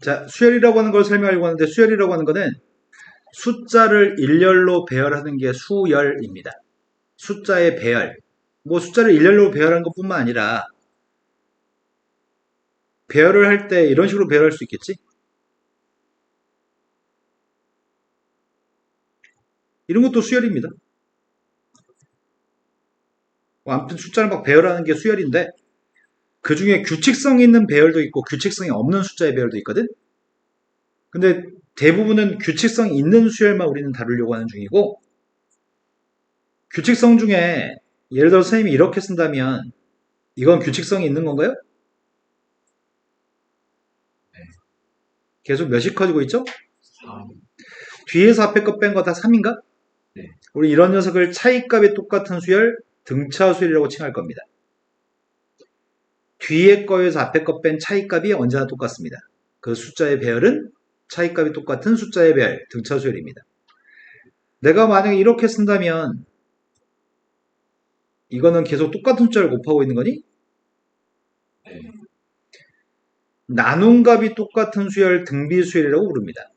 자, 수열이라고 하는 걸 설명하려고 하는데 수열이라고 하는 거는 숫자를 일렬로 배열하는 게 수열입니다. 숫자의 배열. 뭐 숫자를 일렬로 배열하는 것뿐만 아니라 배열을 할 때 이런 식으로 배열할 수 있겠지? 이런 것도 수열입니다. 아무튼 숫자를 막 배열하는 게 수열인데 그 중에 규칙성 있는 배열도 있고 규칙성이 없는 숫자의 배열도 있거든? 근데 대부분은 규칙성 있는 수열만 우리는 다루려고 하는 중이고 규칙성 중에 예를 들어 선생님이 이렇게 쓴다면 이건 규칙성이 있는 건가요? 계속 몇이 커지고 있죠? 3. 뒤에서 앞에 것 뺀 거 다 3인가? 네. 우리 이런 녀석을 차이값이 똑같은 수열, 등차 수열이라고 칭할 겁니다. 뒤에 거에서 앞에 것 뺀 차이값이 언제나 똑같습니다. 그 숫자의 배열은 차이값이 똑같은 숫자의 배열, 등차 수열입니다. 내가 만약에 이렇게 쓴다면 이거는 계속 똑같은 숫자를 곱하고 있는 거니? 네. 나눈 값이 똑같은 수열, 등비 수열이라고 부릅니다.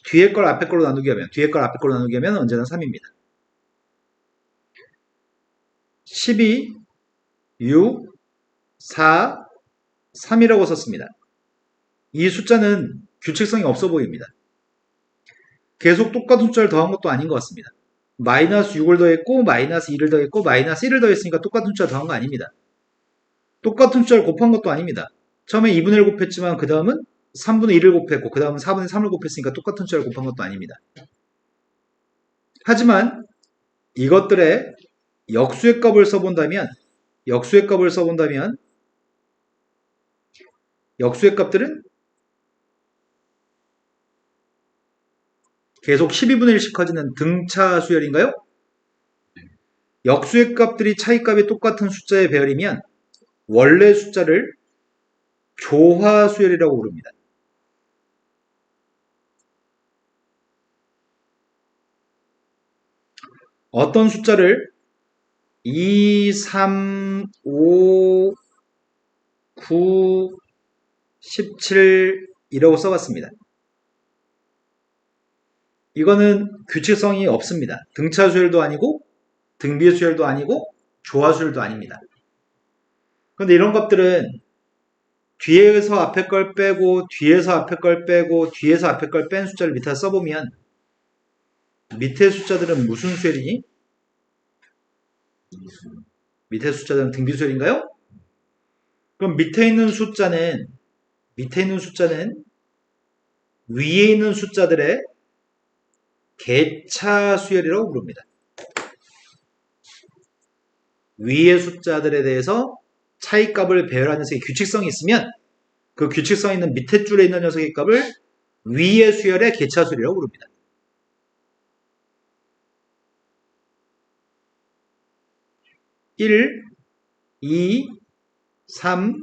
뒤에 걸 앞에 걸로 나누게 하면, 뒤에 걸 앞에 걸로 나누게 하면 언제나 3입니다. 12, 6, 4, 3이라고 썼습니다. 이 숫자는 규칙성이 없어 보입니다. 계속 똑같은 숫자를 더한 것도 아닌 것 같습니다. 마이너스 6을 더했고 마이너스 2를 더했고 마이너스 1을 더했으니까 똑같은 숫자 더한 거 아닙니다. 똑같은 숫자를 곱한 것도 아닙니다. 처음에 2분의 1 곱했지만 그 다음은 3분의 1을 곱했고 그 다음은 4분의 3을 곱했으니까 똑같은 숫자를 곱한 것도 아닙니다. 하지만 이것들의 역수의 값을 써본다면 역수의 값들은 계속 12분의 1씩 커지는 등차 수열인가요? 역수의 값들이 차이값이 똑같은 숫자의 배열이면 원래 숫자를 조화 수열이라고 부릅니다. 어떤 숫자를 2, 3, 5, 9, 17이라고 써봤습니다. 이거는 규칙성이 없습니다. 등차 수열도 아니고 등비 수열도 아니고 조화 수열도 아닙니다. 그런데 이런 값들은 뒤에서 앞에 걸 빼고 뒤에서 앞에 걸 빼고 뒤에서 앞에 걸 뺀 숫자를 밑에 써보면 밑에 숫자들은 무슨 수열이니? 밑에 숫자들은 등비 수열인가요? 그럼 밑에 있는 숫자는 위에 있는 숫자들의 개차 수열이라고 부릅니다. 위의 숫자들에 대해서 차이값을 배열하는 녀석의 규칙성이 있으면 그 규칙성 있는 밑에 줄에 있는 녀석의 값을 위의 수열의 개차 수열이라고 부릅니다. (1) 2, 3,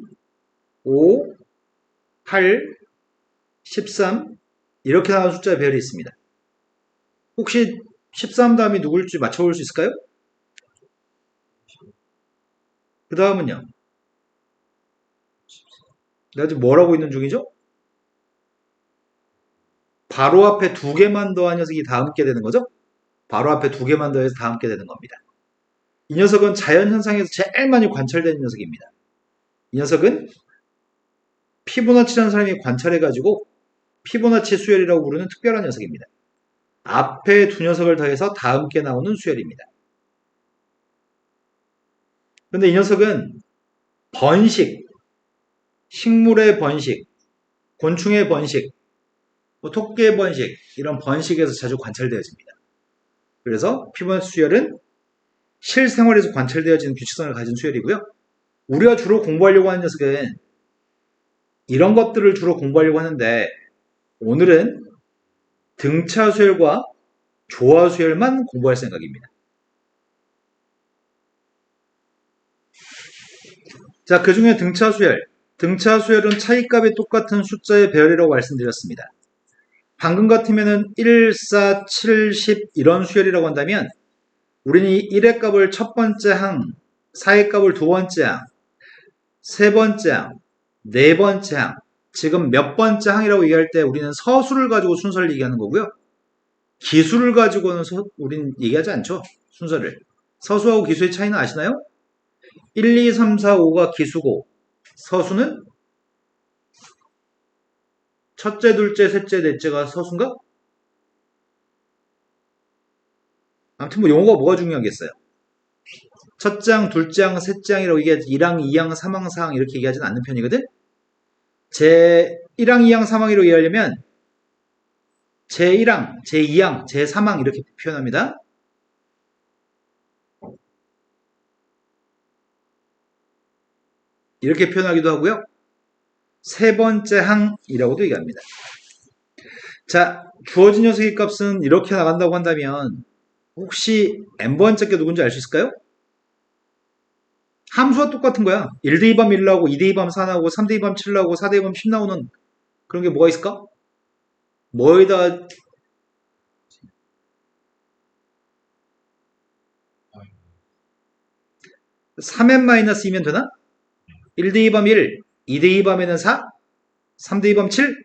5, 8, 13 이렇게 나온 숫자의 배열이 있습니다. 혹시 13 다음이 누굴지 맞춰볼 수 있을까요? 그 다음은요? 내가 지금 뭘 하고 있는 중이죠? 바로 앞에 두 개만 더한 녀석이 다음 게 되는 거죠? 바로 앞에 두 개만 더해서 다음 게 되는 겁니다. 이 녀석은 자연현상에서 제일 많이 관찰되는 녀석입니다. 이 녀석은 피보나치라는 사람이 관찰해가지고 피보나치 수열이라고 부르는 특별한 녀석입니다. 앞에 두 녀석을 더해서 다음 게 나오는 수열입니다. 그런데 이 녀석은 번식, 식물의 번식, 곤충의 번식, 토끼의 번식 이런 번식에서 자주 관찰되어집니다. 그래서 피보나치 수열은 실생활에서 관찰되어지는 규칙성을 가진 수열이고요. 우리가 주로 공부하려고 하는 녀석은 이런 것들을 주로 공부하려고 하는데 오늘은 등차 수열과 조화 수열만 공부할 생각입니다. 자, 그 중에 등차 수열은 차이값이 똑같은 숫자의 배열이라고 말씀드렸습니다. 방금 같으면은 1, 4, 7, 10 이런 수열이라고 한다면 우리는 1의 값을 첫 번째 항, 4의 값을 두 번째 항, 세 번째 항, 네 번째 항 지금 몇 번째 항이라고 얘기할 때 우리는 서수를 가지고 순서를 얘기하는 거고요. 기수를 가지고는 우린 얘기하지 않죠. 순서를. 서수하고 기수의 차이는 아시나요? 1, 2, 3, 4, 5가 기수고 서수는 첫째, 둘째, 셋째, 넷째가 서수인가? 아무튼 뭐 용어가 뭐가 중요하겠어요. 첫째 항, 둘째 항, 셋째 항이라고 얘기하지 1항, 2항, 3항, 4항 이렇게 얘기하지는 않는 편이거든. 제 1항, 2항, 3항이라고 얘기하려면 제 1항, 제 2항, 제 3항 이렇게 표현합니다. 이렇게 표현하기도 하고요. 세 번째 항이라고도 얘기합니다. 자, 주어진 녀석의 값은 이렇게 나간다고 한다면 혹시 n번째 게 누군지 알 수 있을까요? 함수와 똑같은 거야. 1대2밤 1 나오고 2대2밤 4 나오고 3대2밤 7 나오고 4대2밤 10 나오는 그런 게 뭐가 있을까? 뭐에다 3n-2면 되나? 1대2밤 1, 2대2밤에는 4, 3대2밤 7?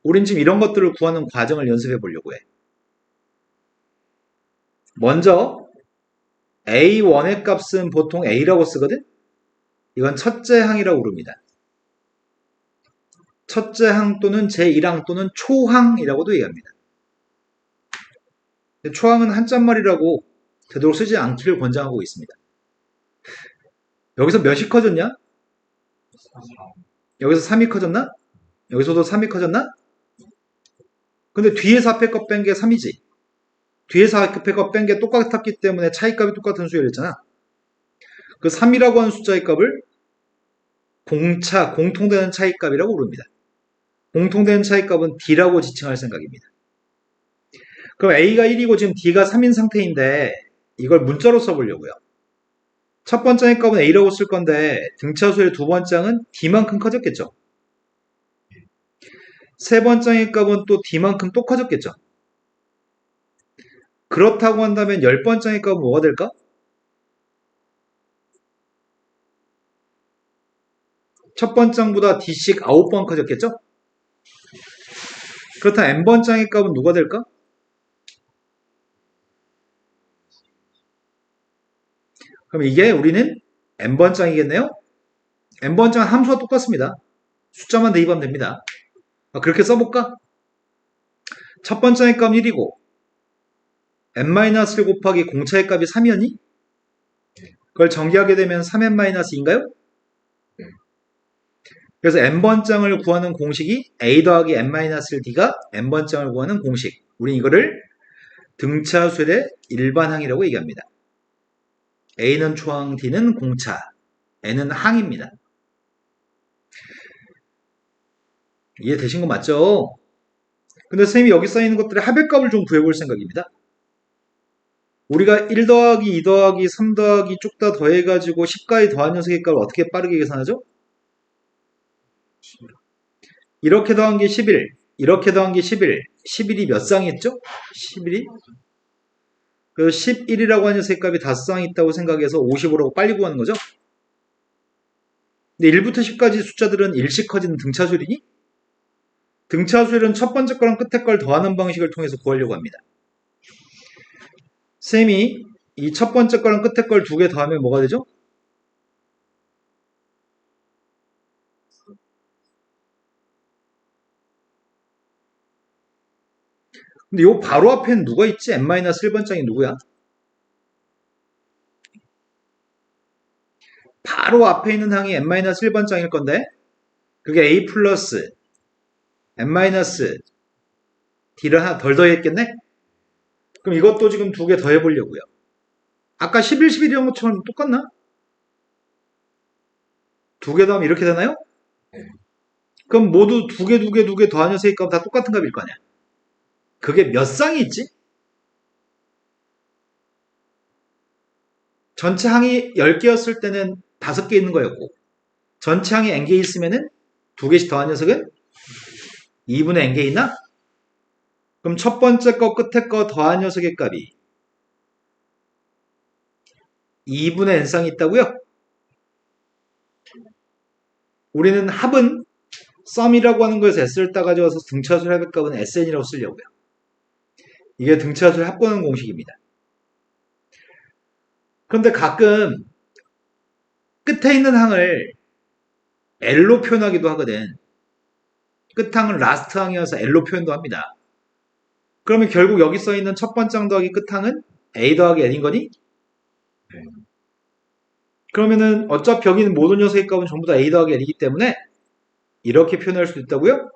우린 지금 이런 것들을 구하는 과정을 연습해 보려고 해. 먼저 A1의 값은 보통 A라고 쓰거든? 이건 첫째 항이라고 부릅니다. 첫째 항 또는 제1항 또는 초항이라고도 얘기합니다. 초항은 한자말이라고 되도록 쓰지 않기를 권장하고 있습니다. 여기서 몇이 커졌냐? 여기서 3이 커졌나? 여기서도 3이 커졌나? 근데 뒤에서 앞에 거 뺀 게 3이지. 뒤에서 앞에 거 뺀 게 똑같았기 때문에 차이값이 똑같은 수열이었잖아. 그 3이라고 하는 숫자의 값을 공차, 공통되는 차이값이라고 부릅니다. 공통되는 차이값은 D라고 지칭할 생각입니다. 그럼 A가 1이고 지금 D가 3인 상태인데 이걸 문자로 써보려고요. 첫 번째 값은 A라고 쓸 건데 등차수의 두 번째 항은 D만큼 커졌겠죠. 세 번째 값은 또 D만큼 또 커졌겠죠. 그렇다고 한다면 열 번째 값은 뭐가 될까? 첫 번째 항보다 D씩 9번 커졌겠죠? 그렇다면 N번째 값은 누가 될까? 그럼 이게 우리는 n번장이겠네요? n번장은 함수와 똑같습니다. 숫자만 대입하면 됩니다. 그렇게 써볼까? 첫 번째의 값은 1이고 n-1 곱하기 공차의 값이 3이었니? 그걸 전개하게 되면 3n-2인가요? 그래서 n번장을 구하는 공식이 a 더하기 n-1d가 n번장을 구하는 공식. 우린 이거를 등차수의 일반항이라고 얘기합니다. a는 초항, d는 공차, n은 항입니다. 이해되신 거 맞죠? 근데 선생님이 여기 써있는 것들의 합의값을 좀 구해볼 생각입니다. 우리가 1 더하기 2 더하기 3 더하기 쭉 다 더해가지고 10까지 더한 녀석의 값을 어떻게 빠르게 계산하죠? 이렇게 더한 게 11, 이렇게 더한 게 11, 11이 몇 쌍이 있죠? 11이? 그 11이라고 하는 녀석의 값이 5쌍이 있다고 생각해서 55라고 빨리 구하는 거죠? 근데 1부터 10까지 숫자들은 일씩 커지는 등차수열이니? 등차수열은 첫 번째 거랑 끝에 걸 더하는 방식을 통해서 구하려고 합니다. 쌤이 이 첫 번째 거랑 끝에 걸 두 개 더하면 뭐가 되죠? 근데 요 바로 앞에는 누가 있지? n-1번장이 누구야? 바로 앞에 있는 항이 n-1번장일 건데 그게 a 플러스 n-d를 하나 덜 더했겠네? 그럼 이것도 지금 두 개 더해보려고요. 아까 11, 11 이런 것처럼 똑같나? 두 개 더하면 이렇게 되나요? 그럼 모두 두 개 더한 녀석의 값 다 똑같은 값일 거 아니야. 그게 몇 쌍이 있지? 전체 항이 10개였을 때는 5개 있는 거였고 전체 항이 n개 있으면은 두 개씩 더한 녀석은 2분의 n개 있나? 그럼 첫 번째 거 끝에 거 더한 녀석의 값이 2분의 n쌍이 있다고요? 우리는 합은 썸이라고 하는 거에서 s를 따가져와서 등차수의 합의값은 sn이라고 쓰려고요. 이게 등차수를 합구하는 공식입니다. 그런데 가끔 끝에 있는 항을 L로 표현하기도 하거든. 끝항은 라스트 항이어서 L로 표현도 합니다. 그러면 결국 여기 써있는 첫 번째 항 더하기 끝항은 A 더하기 N인 거니? 네. 그러면은 어차피 여기는 모든 녀석의 값은 전부 다 A 더하기 N이기 때문에 이렇게 표현할 수도 있다고요?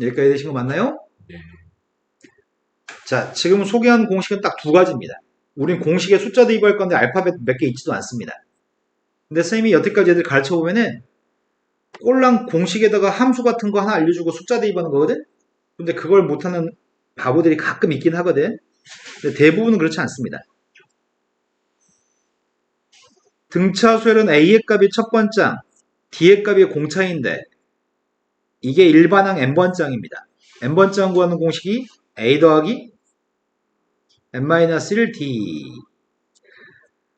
여기까지 되신 거 맞나요? 네. 자, 지금 소개한 공식은 딱 두 가지입니다. 우린 공식에 숫자 대입할 건데 알파벳 몇 개 있지도 않습니다. 근데 쌤이 여태까지 애들 가르쳐 보면은 꼴랑 공식에다가 함수 같은 거 하나 알려주고 숫자 대입하는 거거든? 근데 그걸 못하는 바보들이 가끔 있긴 하거든? 근데 대부분은 그렇지 않습니다. 등차 수열은 A의 값이 첫 번째 항, D의 값이 공차인데 이게 일반항 n번째 항입니다. n번째 항 구하는 공식이 A 더하기 n-1D.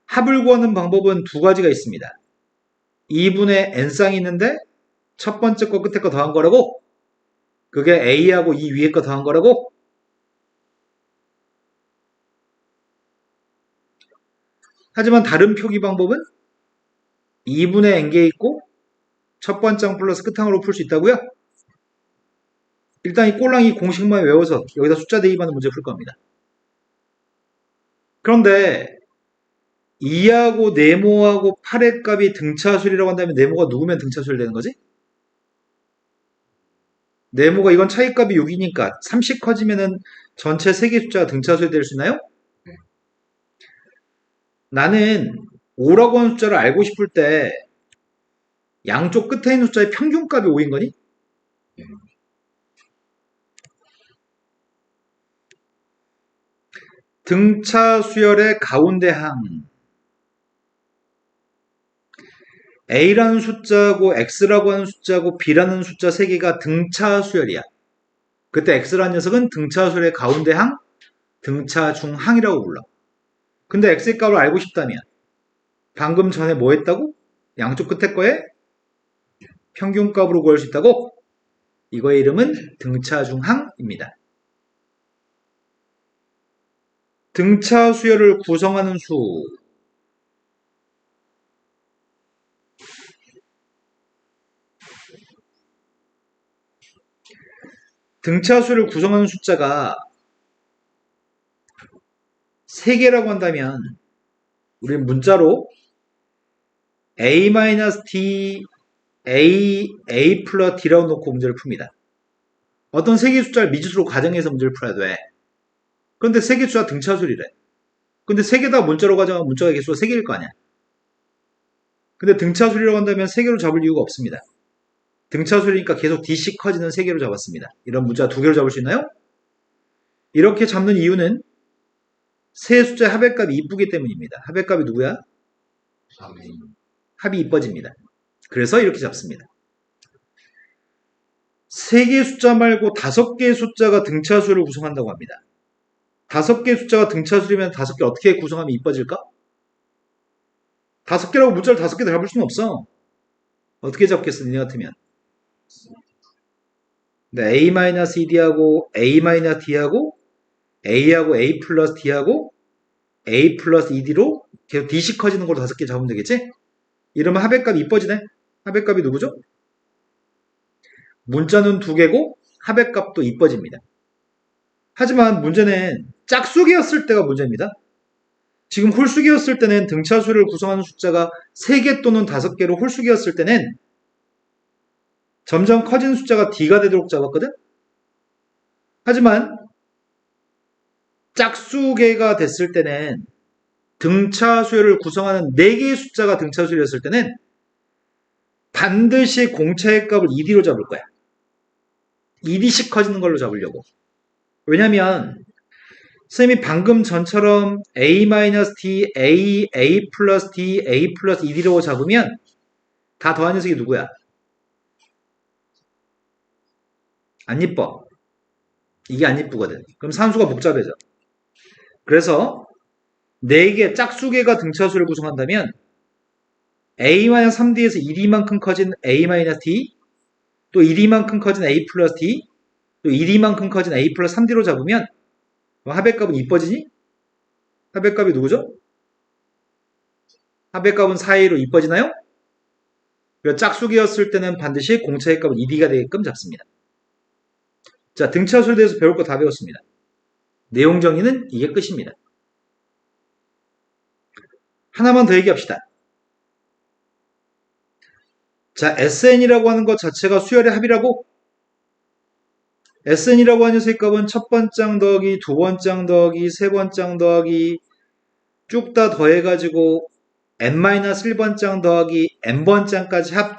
합을 구하는 방법은 두 가지가 있습니다. 2분의 n쌍이 있는데 첫 번째 거 끝에 거 더한 거라고, 그게 A하고 이 위에 거 더한 거라고. 하지만 다른 표기 방법은 2분의 n개 있고 첫 번째 항 플러스 끝항으로 풀 수 있다고요? 일단 이 꼴랑이 공식만 외워서 여기다 숫자 대입하는 문제 풀 겁니다. 그런데 2하고 네모하고 8의 값이 등차수열이라고 한다면 네모가 누구면 등차수열 되는 거지? 네모가 이건 차이값이 6이니까 30 커지면은 전체 세개 숫자가 등차수열이 될 수 있나요? 네. 나는 5라고 하는 숫자를 알고 싶을 때 양쪽 끝에 있는 숫자의 평균값이 5인 거니? 네. 등차 수열의 가운데 항 A라는 숫자고 X라고 하는 숫자고 B라는 숫자 3개가 등차 수열이야. 그때 X라는 녀석은 등차 수열의 가운데 항, 등차 중항이라고 불러. 근데 X의 값을 알고 싶다면 방금 전에 뭐 했다고? 양쪽 끝에 거에 평균값으로 구할 수 있다고? 이거의 이름은 등차 중항입니다. 등차 수열을 구성하는 수. 등차 수열을 구성하는 숫자가 3개라고 한다면 우리는 문자로 A-D, A 플러스 D라고 놓고 문제를 풉니다. 어떤 3개의 숫자를 미지수로 가정해서 문제를 풀어야 돼. 그런데 3개 숫자 등차수열이래. 근데 3개 다 문자로 가정하면 문자의 개수가 3개일 거 아니야. 근데 등차수열이라고 한다면 3개로 잡을 이유가 없습니다. 등차수열이니까 계속 D씩 커지는 3개로 잡았습니다. 이런 문자 2개로 잡을 수 있나요? 이렇게 잡는 이유는 세 숫자의 합의값이 이쁘기 때문입니다. 합의값이 누구야? 3이. 합이 이뻐집니다. 그래서 이렇게 잡습니다. 3개의 숫자 말고 5개의 숫자가 등차수를 구성한다고 합니다. 5개의 숫자가 등차수이면 5개 어떻게 구성하면 이뻐질까? 5개라고 문자를 5개 잡을 수는 없어. 어떻게 잡겠어, 니네 같으면? 근데 A-ED하고 A-D하고 A하고 A 플러스 D하고 A 플러스 ED로 계속 D씩 커지는 걸로 5개 잡으면 되겠지? 이러면 합의값이 이뻐지네? 합의값이 누구죠? 문자는 2개고 합의값도 이뻐집니다. 하지만 문제는 짝수기였을 때가 문제입니다. 지금 홀수기였을 때는 등차수를 구성하는 숫자가 3개 또는 5개로 홀수기였을 때는 점점 커지는 숫자가 D가 되도록 잡았거든? 하지만 짝수계가 됐을 때는 등차수열을 구성하는 4개의 숫자가 등차수열이었을 때는 반드시 공차의 값을 ED로 잡을 거야. ED씩 커지는 걸로 잡으려고. 왜냐면 쌤이 방금 전처럼 A-D, A 플러스 D, A 플러스 ED로 잡으면 다 더한 녀석이 누구야? 안 이뻐. 이게 안 이쁘거든. 그럼 산수가 복잡해져. 그래서 4개 짝수계가 등차수를 구성한다면 a-3d에서 1이만큼 커진 a-d, 또 1이만큼 커진 a 플러스 d, 또 1이만큼 커진 a 플러스 3d로 잡으면 합의값은 이뻐지니? 합의값이 누구죠? 합의값은 4a로 이뻐지나요? 짝수기였을 때는 반드시 공차의 값은 2d가 되게끔 잡습니다. 자, 등차수에 대해서 배울 거 다 배웠습니다. 내용 정리는 이게 끝입니다. 하나만 더 얘기합시다. 자, SN이라고 하는 것 자체가 수열의 합이라고? SN이라고 하는 녀석의 값은 첫 번장 더하기, 두 번장 더하기, 세 번장 더하기 쭉 다 더해가지고 n-1번장 더하기 n번장까지 합,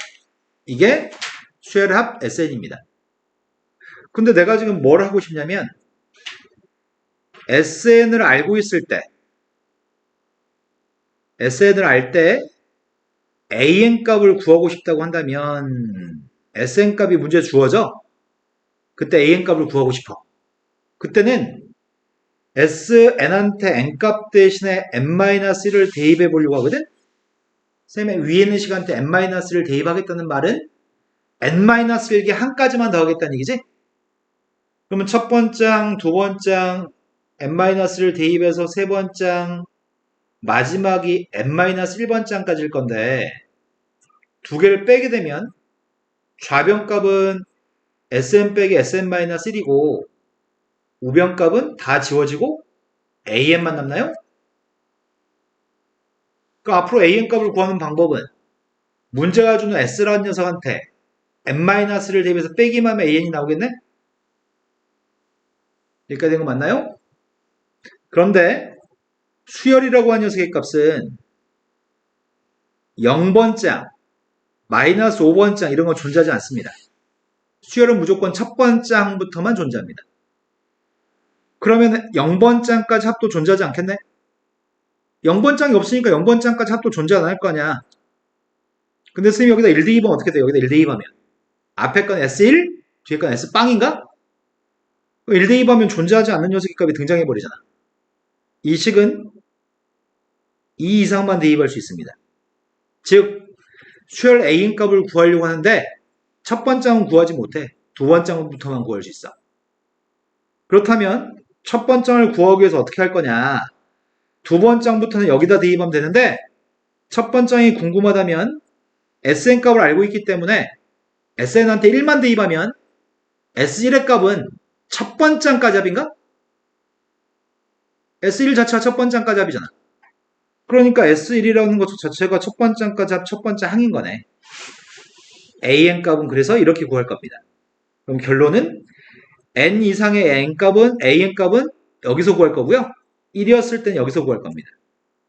이게 수열의 합 SN입니다. 근데 내가 지금 뭘 하고 싶냐면 SN을 알고 있을 때, SN을 알 때 AN 값을 구하고 싶다고 한다면 SN 값이 문제 주어져. 그때 AN 값을 구하고 싶어. 그때는 SN한테 N 값 대신에 N-1을 대입해 보려고 하거든? 쌤의 위에 있는 시간대 N-를 대입하겠다는 말은 N-1개 한 가지만 더하겠다는 얘기지? 그러면 첫 번장, 두 번장 N-를 대입해서 세 번장, 마지막이 N-1번장까지일 건데 두 개를 빼게 되면 좌변값은 Sn 빼기 Sn-1이고 우변값은 다 지워지고 AN만 남나요? 그러니까 앞으로 AN 값을 구하는 방법은 문제가 주는 S라는 녀석한테 N-를 대입해서 빼기만 하면 AN이 나오겠네? 여기까지 된 거 맞나요? 그런데 수열이라고 하는 녀석의 값은 0번장, 마이너스 5번장 이런 건 존재하지 않습니다. 수열은 무조건 첫 번장부터만 존재합니다. 그러면 0번장까지 합도 존재하지 않겠네? 0번장이 없으니까 0번장까지 합도 존재 안 할 거 아니야. 근데 선생님이 여기다 1 대입하면 어떻게 돼요? 여기다 1 대입하면 앞에 건 S1, 뒤에 건 S빵인가? 1 대입하면 존재하지 않는 녀석의 값이 등장해버리잖아. 이 식은 2 이상만 대입할 수 있습니다. 즉 수열 A인 값을 구하려고 하는데 첫 번장은 구하지 못해. 두 번장부터만 구할 수 있어. 그렇다면 첫 번장을 구하기 위해서 어떻게 할 거냐? 두 번장부터는 여기다 대입하면 되는데 첫 번장이 궁금하다면 SN 값을 알고 있기 때문에 SN한테 1만 대입하면 S1의 값은 첫 번장까지 합인가? S1 자체가 첫 번장까지 합이잖아. 그러니까 S1이라는 것 자체가 첫 번장까지 합 첫 번째 항인 거네. AN 값은 그래서 이렇게 구할 겁니다. 그럼 결론은 N 이상의 N 값은 AN 값은 여기서 구할 거고요. 1이었을 땐 여기서 구할 겁니다.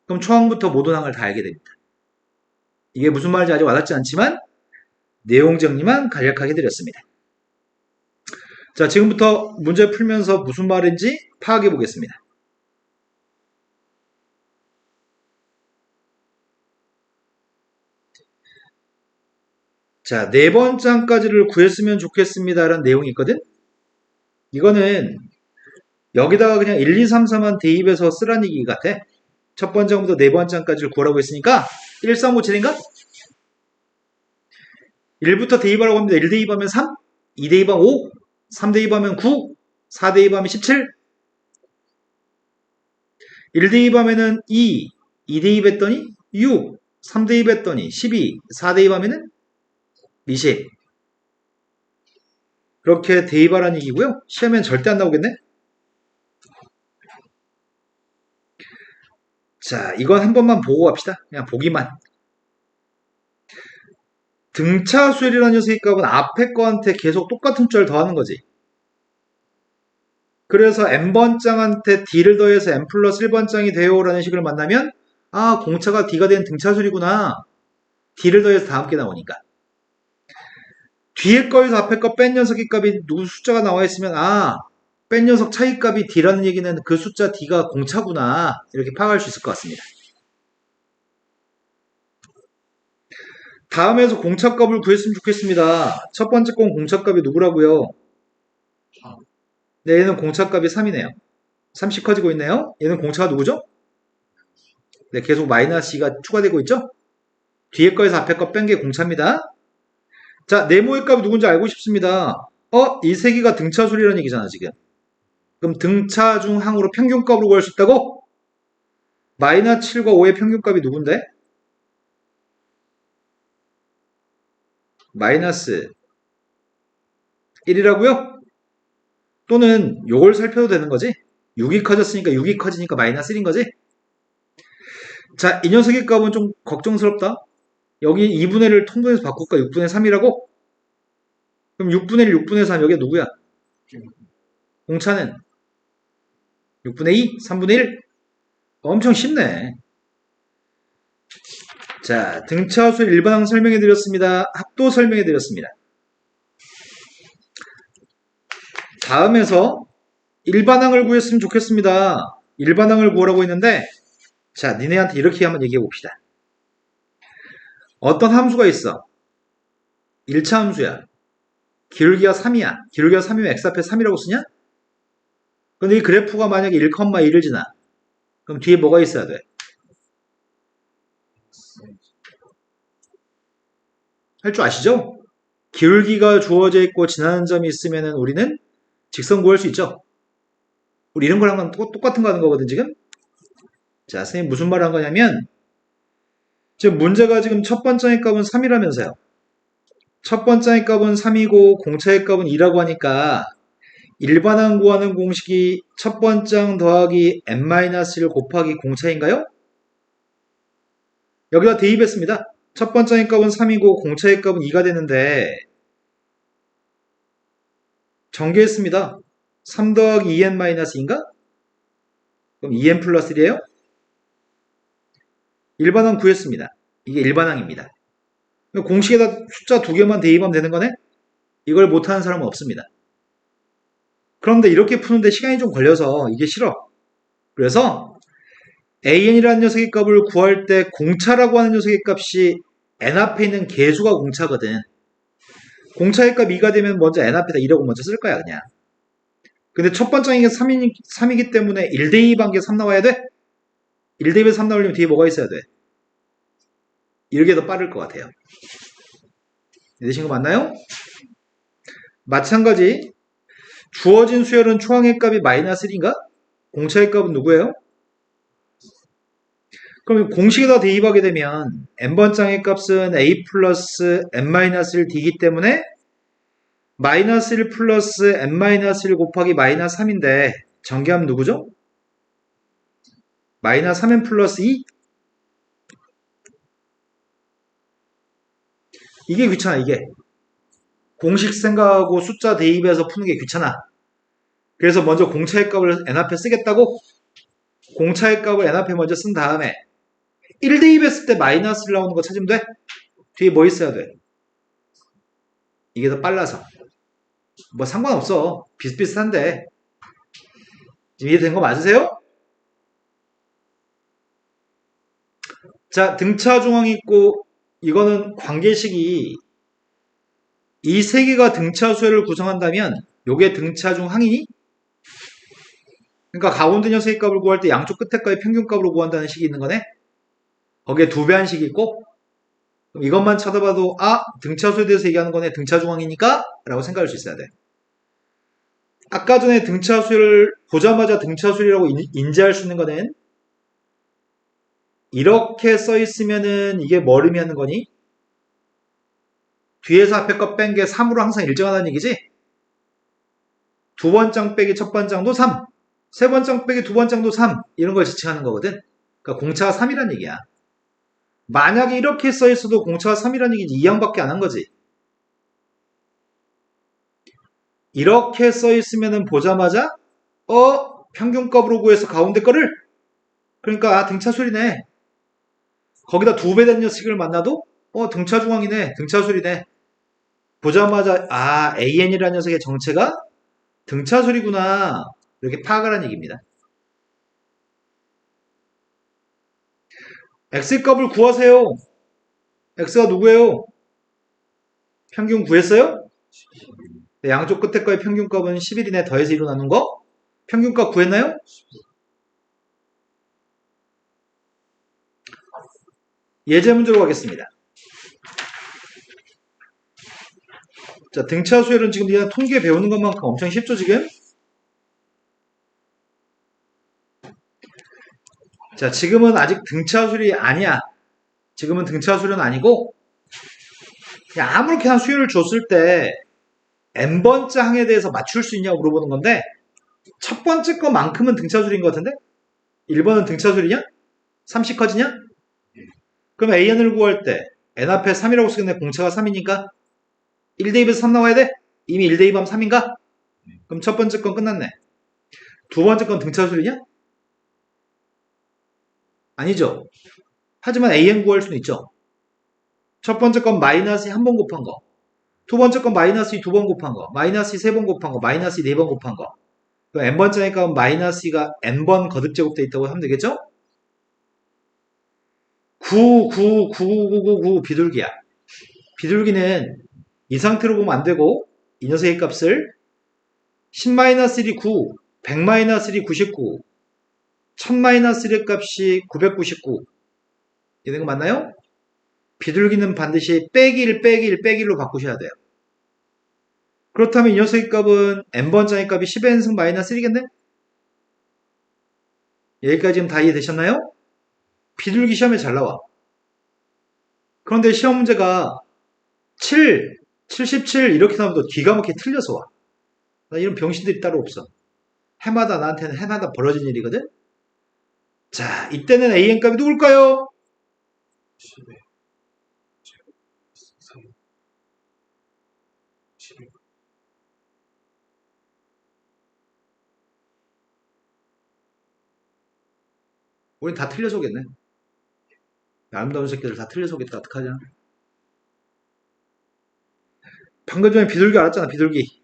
그럼 초항부터 모든 항을 다 알게 됩니다. 이게 무슨 말인지 아직 와닿지 않지만 내용 정리만 간략하게 드렸습니다. 자, 지금부터 문제 풀면서 무슨 말인지 파악해 보겠습니다. 자, 네 번장까지를 구했으면 좋겠습니다라는 내용이 있거든? 이거는 여기다가 그냥 1, 2, 3, 4만 대입해서 쓰라는 얘기 같아. 첫 번장부터 네 번장까지를 구하라고 했으니까 1, 3, 5, 7인가? 1부터 대입하라고 합니다. 1 대입하면 3, 2 대입하면 5, 3 대입하면 9, 4 대입하면 17, 1 대입하면은 2, 2 대입했더니 6, 3 대입했더니 12, 4 대입하면은 20. 그렇게 대입하라는 얘기고요. 시험엔 절대 안 나오겠네? 자, 이건 한 번만 보고 갑시다. 그냥 보기만. 등차수열이라는 녀석의 값은 앞에 거한테 계속 똑같은 숫자를 더하는 거지. 그래서 n번장한테 d를 더해서 n 플러스 1번장이 돼요라는 식을 만나면 아, 공차가 d가 된 등차수열이구나. d를 더해서 다 함께 나오니까. 뒤에 거에서 앞에 거 뺀 녀석의 값이 누구 숫자가 나와 있으면 아, 뺀 녀석 차이 값이 d라는 얘기는 그 숫자 d가 공차구나. 이렇게 파악할 수 있을 것 같습니다. 다음에서 공차값을 구했으면 좋겠습니다. 첫 번째 건 공차값이 누구라고요? 네, 얘는 공차값이 3이네요. 30 커지고 있네요. 얘는 공차가 누구죠? 네, 계속 마이너스 2가 추가되고 있죠? 뒤에 거에서 앞에 거 뺀 게 공차입니다. 자, 네모의 값이 누군지 알고 싶습니다. 이 세 개가 등차수리라는 얘기잖아, 지금. 그럼 등차 중 항으로 평균값으로 구할 수 있다고? 마이너스 7과 5의 평균값이 누군데? 마이너스 1이라고요? 또는 요걸 살펴도 되는 거지? 6이 커졌으니까 6이 커지니까 마이너스 1인 거지? 자, 이 녀석의 값은 좀 걱정스럽다. 여기 2분의 1을 통분해서 바꿀까? 6분의 3이라고? 그럼 6분의 1, 6분의 3 여기가 누구야? 공차는 6분의 2, 3분의 1? 엄청 쉽네. 자, 등차수의 일반항 설명해 드렸습니다. 합도 설명해 드렸습니다. 다음에서 일반항을 구했으면 좋겠습니다. 일반항을 구하라고 했는데, 자, 니네한테 이렇게 한번 얘기해 봅시다. 어떤 함수가 있어. 1차 함수야. 기울기가 3이야. 기울기가 3이면 x 앞에 3이라고 쓰냐? 근데 이 그래프가 만약에 1,1을 지나. 그럼 뒤에 뭐가 있어야 돼? 할 줄 아시죠? 기울기가 주어져 있고 지나는 점이 있으면 우리는 직선 구할 수 있죠? 우리 이런 거랑 똑같은 거 하는 거거든, 지금? 자, 선생님 무슨 말을 한 거냐면, 지금 문제가 지금 첫 번째의 값은 3이라면서요. 첫 번째의 값은 3이고 공차의 값은 2라고 하니까 일반항 구하는 공식이 첫 번째 항 더하기 n-1 곱하기 공차인가요? 여기다 대입했습니다. 첫 번째의 값은 3이고 공차의 값은 2가 되는데 정개했습니다. 3 더하기 2n-2인가? 그럼 2n 플러스 1이에요? 일반항 구했습니다. 이게 일반항입니다. 공식에다 숫자 2개만 대입하면 되는 거네? 이걸 못하는 사람은 없습니다. 그런데 이렇게 푸는데 시간이 좀 걸려서 이게 싫어. 그래서 an이라는 녀석의 값을 구할 때 공차라고 하는 녀석의 값이 n 앞에 있는 개수가 공차거든. 공차의 값 2가 되면 먼저 n 앞에다 2라고 먼저 쓸 거야, 그냥. 근데 첫 번째 항이 3이기 때문에 1대2한 게 3 나와야 돼? 1대2에 3 나오려면 뒤에 뭐가 있어야 돼? 이렇게 더 빠를 것 같아요. 되신 거 맞나요? 마찬가지 주어진 수열은 초항의 값이 마이너스 1인가? 공차의 값은 누구예요? 그럼 공식에다 대입하게 되면 n번장의 값은 a 플러스 n-1 d이기 때문에 마이너스 1 플러스 n-1 곱하기 마이너스 3인데 전개하면 누구죠? 마이너스 3n 플러스 2? 이게 귀찮아, 이게. 공식 생각하고 숫자 대입해서 푸는 게 귀찮아. 그래서 먼저 공차의 값을 n 앞에 쓰겠다고? 공차의 값을 n 앞에 먼저 쓴 다음에 1 대입했을 때 마이너스를 나오는 거 찾으면 돼? 뒤에 뭐 있어야 돼? 이게 더 빨라서. 뭐 상관없어. 비슷비슷한데. 지금 이해된 거 맞으세요? 자, 등차 중앙이 있고 이거는 관계식이 이 세 개가 등차 수열을 구성한다면 요게 등차 중 항이니? 그러니까 가운데 녀석의 값을 구할 때 양쪽 끝에 거의 평균값으로 구한다는 식이 있는 거네? 거기에 두 배 한 식이 있고 그럼 이것만 쳐다봐도 등차 수에 대해서 얘기하는 거네. 등차 중앙이니까? 라고 생각할 수 있어야 돼. 아까 전에 등차 수열을 보자마자 등차 수열이라고 인지할 수 있는 거는 이렇게 써 있으면은 이게 뭘 의미하는 거니? 뒤에서 앞에 거 뺀 게 3으로 항상 일정하다는 얘기지? 두 번장 빼기 첫 번장도 3, 세 번장 빼기 두 번장도 3 이런 걸 지칭하는 거거든. 그러니까 공차가 3이란 얘기야. 만약에 이렇게 써 있어도 공차가 3이란 얘기지 2항밖에 안 한 거지. 이렇게 써 있으면은 보자마자 평균값으로 구해서 가운데 거를 그러니까 등차 수열이네. 거기다 두 배 된 녀석을 만나도 등차 중앙이네. 등차 수열이네. 보자마자 AN이라는 녀석의 정체가 등차 수열이구나. 이렇게 파악을 한 얘기입니다. X값을 구하세요. X가 누구예요? 평균 구했어요? 네, 양쪽 끝에 거의 평균값은 11이네. 더해서 1로 나눈 거? 평균값 구했나요? 예제 문제로 가겠습니다. 자, 등차 수열은 지금 그냥 통계 배우는 것만큼 엄청 쉽죠, 지금? 자, 지금은 아직 등차 수열이 아니야. 지금은 등차 수열은 아니고, 그냥 아무렇게나 수열을 줬을 때, n번째 항에 대해서 맞출 수 있냐고 물어보는 건데, 첫 번째 거만큼은 등차 수열인 것 같은데? 1번은 등차 수열이냐? 30 커지냐? 그럼 AN을 구할 때, n 앞에 3이라고 쓰겠네. 공차가 3이니까, 1대2에서 3 나와야 돼? 이미 1대2 하면 3인가? 그럼 첫 번째 건 끝났네. 두 번째 건 등차 수열이냐? 아니죠. 하지만 AN 구할 수는 있죠. 첫 번째 건 마이너스 한 번 곱한 거. 두 번째 건 마이너스 2번 곱한 거. 마이너스 3번 곱한 거. 마이너스 4번 곱한 거. 그럼 n번째니까 마이너스 2가 n번 거듭 제곱돼 있다고 하면 되겠죠? 9, 9, 9, 9, 9, 9 비둘기야. 비둘기는 이 상태로 보면 안 되고 이 녀석의 값을 10-1이 9, 100-1이 99, 1000-1의 값이 999 이런 거 맞나요? 비둘기는 반드시 빼기 1, 빼기 1, 빼기 1로 바꾸셔야 돼요. 그렇다면 이 녀석의 값은 n번째의 값이 10n승 마이너스 1이겠네? 여기까지는 다 이해되셨나요? 비둘기 시험에 잘 나와. 그런데 시험 문제가 7, 77 이렇게 나오면 또 기가 막히게 틀려서 와. 나 이런 병신들이 따로 없어. 해마다 나한테는 해마다 벌어진 일이거든? 자, 이때는 AN 값이 누굴까요? 10에 3, 11. 우린 다 틀려서 오겠네. 아름다운 새끼들 다 틀려서 오겠다. 어떡하냐? 방금 전에 비둘기 알았잖아, 비둘기.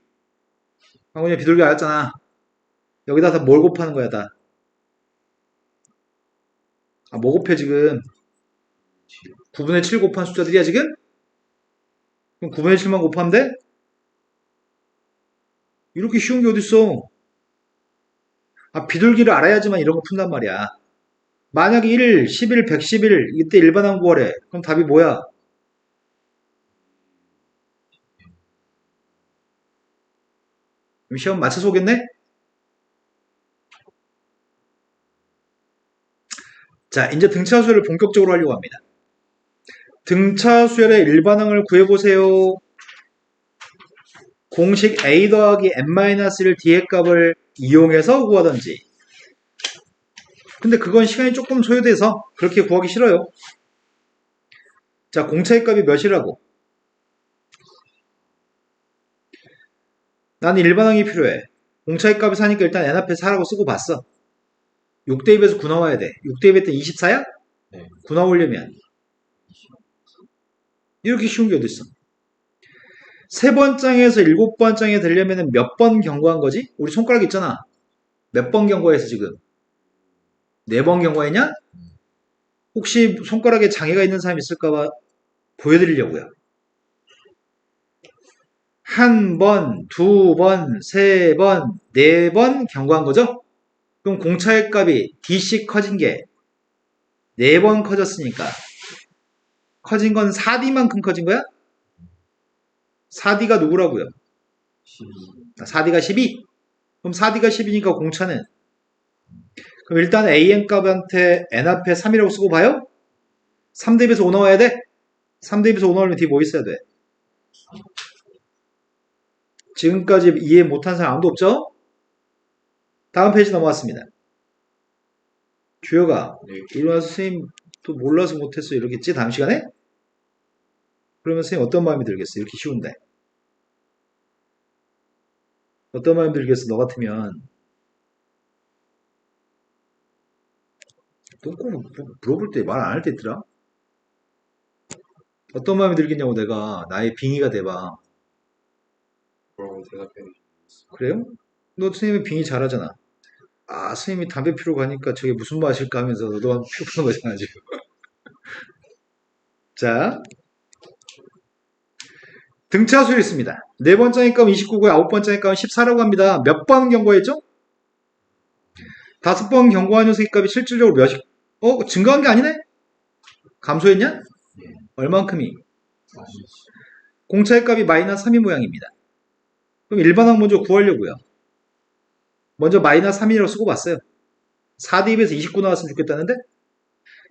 방금 전에 비둘기 알았잖아. 여기다 다 뭘 곱하는 거야, 다. 아, 뭐 곱해, 지금? 9분의 7 곱한 숫자들이야, 지금? 그럼 9분의 7만 곱하면 돼? 이렇게 쉬운 게 어딨어? 아, 비둘기를 알아야지만 이런 거 푼단 말이야. 만약에 1, 11, 111, 이때 일반항 구하래. 그럼 답이 뭐야? 그럼 시험 맞춰서 오겠네? 자, 이제 등차 수열을 본격적으로 하려고 합니다. 등차 수열의 일반항을 구해보세요. 공식 a 더하기 n-1을 d의 값을 이용해서 구하던지. 근데 그건 시간이 조금 소요돼서 그렇게 구하기 싫어요. 자, 공차의 값이 몇이라고? 나는 일반항이 필요해. 공차의 값이 4니까 일단 n 앞에 4라고 쓰고 봤어. 6대입에서 9 나와야 돼. 6대입 때 24야? 네. 9 나오려면. 이렇게 쉬운 게 어딨어. 세 번 장에서 7번 장에 되려면 몇 번 경고한 거지? 우리 손가락 있잖아. 몇 번 경고했어, 지금? 4번 경고했냐? 혹시 손가락에 장애가 있는 사람 있을까봐 보여드리려고요. 한 번, 두 번, 세 번, 네 번 경고한 거죠? 그럼 공차의 값이 dc 커진 게 4번 커졌으니까 커진 건 4d만큼 커진 거야? 4d가 누구라고요? 12. 4d가 12? 그럼 4d가 10이니까 공차는 그럼 일단 an 값한테 n 앞에 3이라고 쓰고 봐요? 3대입에서 5 나와야 돼? 3대입에서 5 나오려면 뒤에 뭐 있어야 돼? 지금까지 이해 못한 사람 아무도 없죠? 다음 페이지 넘어왔습니다. 주혁아, 네. 일어나서 선생님 또 몰라서 못했어 이러겠지? 다음 시간에? 그러면 선생님 어떤 마음이 들겠어? 이렇게 쉬운데. 어떤 마음이 들겠어? 너 같으면. 또 꼭 물어볼 때 말 안 할 때 있더라? 어떤 마음이 들겠냐고 내가 나의 빙의가 돼봐. 뭐라고 대답해 주셨어요? 그래요? 너 선생님이 빙의 잘하잖아. 아, 선생님이 담배 피러 가니까 저게 무슨 맛일까 하면서 너도 한번 피우는 거잖아, 지금. 자. 등차 수열이 있습니다. 네 번째의 값은 29고요. 아홉 번째의 값은 14라고 합니다. 몇 번 경고했죠? 5번 경고한 녀석의 값이 실질적으로 몇이, 증가한 게 아니네? 감소했냐? 네. 얼만큼이? 40. 공차의 값이 마이너스 3이 모양입니다. 그럼 일반항 먼저 구하려고요. 먼저 마이너스 3이라고 쓰고 봤어요. 4 대입에서 29 나왔으면 좋겠다는데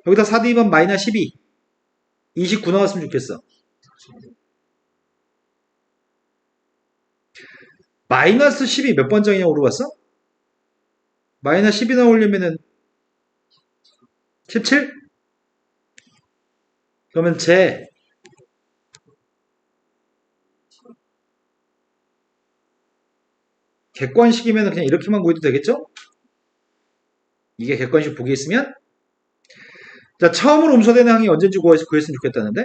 여기다 4 대입하면 마이너스 12 29 나왔으면 좋겠어. 마이너스 10이 몇 번장이냐고 물어봤어? 마이너스 10이 나오려면은 17? 그러면 제 객관식이면 그냥 이렇게만 구해도 되겠죠? 이게 객관식 보기 있으면 자, 처음으로 음수되는 항이 언제인지 구했으면 좋겠다는데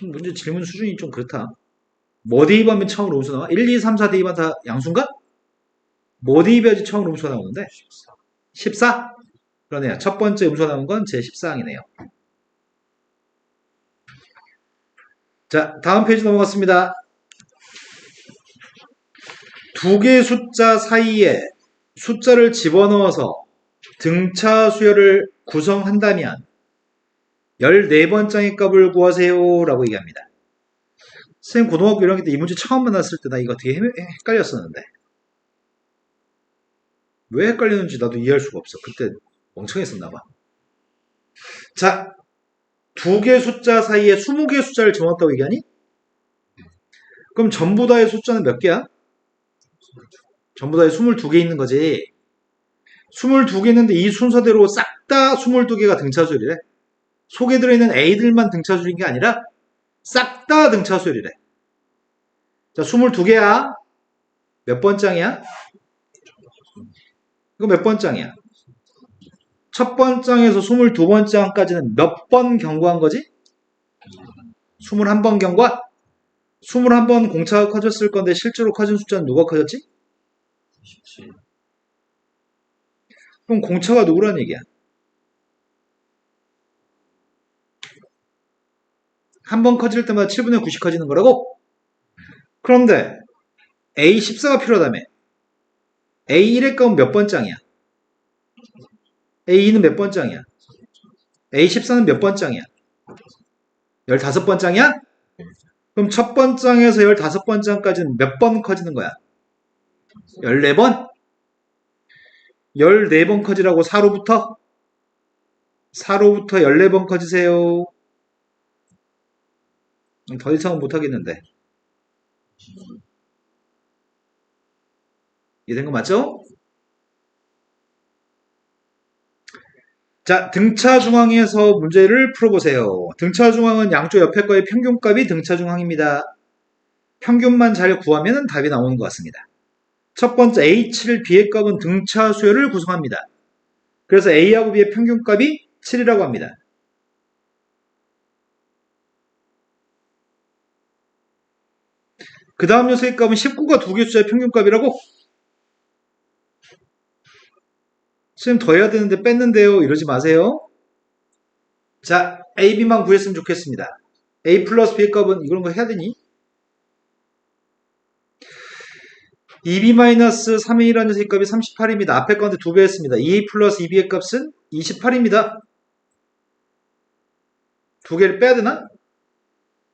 문제 질문 수준이 좀 그렇다. 뭐 대입하면 처음으로 음수 나와? 1, 2, 3, 4 대입하면 다 양수인가? 뭐 대입해야지 처음으로 음수가 나오는데? 14? 그러네요. 첫 번째 음수가 나온 건 제 14항이네요. 자, 다음 페이지 넘어갔습니다. 두 개의 숫자 사이에 숫자를 집어넣어서 등차 수열을 구성한다면 14번장의 값을 구하세요 라고 얘기합니다. 선생님 고등학교 1학년 때 이 문제 처음 만났을 때 나 이거 되게 헷갈렸었는데 왜 헷갈리는지 나도 이해할 수가 없어. 그때 멍청했었나봐. 자, 두 개의 숫자 사이에 20개의 숫자를 집어넣었다고 얘기하니? 그럼 전부 다의 숫자는 몇 개야? 전부 다에 22개 있는 거지. 22개 있는데 이 순서대로 싹 다 22개가 등차수열이래. 속에 들어있는 A들만 등차수열인 게 아니라 싹 다 등차수열이래. 자, 22개야. 몇 번장이야? 이거 몇 번장이야? 첫 번장에서 22번장까지는 몇 번 경고한 거지? 21번 경과? 21번 공차가 커졌을 건데 실제로 커진 숫자는 누가 커졌지? 17. 그럼 공차가 누구란 얘기야? 한 번 커질 때마다 7분의 9씩 커지는 거라고? 그런데 A14가 필요하다며. A1의 값은 몇 번장이야? A2는 몇 번장이야? A14는 몇 번장이야? 15번장이야? 그럼 첫 번장에서 15번장까지는 몇 번 커지는 거야? 14번? 14번 커지라고 4로부터? 4로부터 14번 커지세요. 더 이상은 못하겠는데. 이해된 거 맞죠? 자, 등차 중앙에서 문제를 풀어보세요. 등차 중앙은 양쪽 옆에 거의 평균값이 등차 중앙입니다. 평균만 잘 구하면 답이 나오는 것 같습니다. 첫 번째 A7, B의 값은 등차 수열을 구성합니다. 그래서 A하고 B의 평균값이 7이라고 합니다. 그 다음 녀석의 값은 19가 두 개 숫자의 평균값이라고? 선생님 더 해야 되는데 뺐는데요. 이러지 마세요. 자, A, B만 구했으면 좋겠습니다. A 플러스 B의 값은 이런 거 해야 되니? 2B-3A라는 녀석의 값이 38입니다. 앞에 건데 2배 했습니다. 2A 플러스 2B의 값은 28입니다. 두 개를 빼야 되나?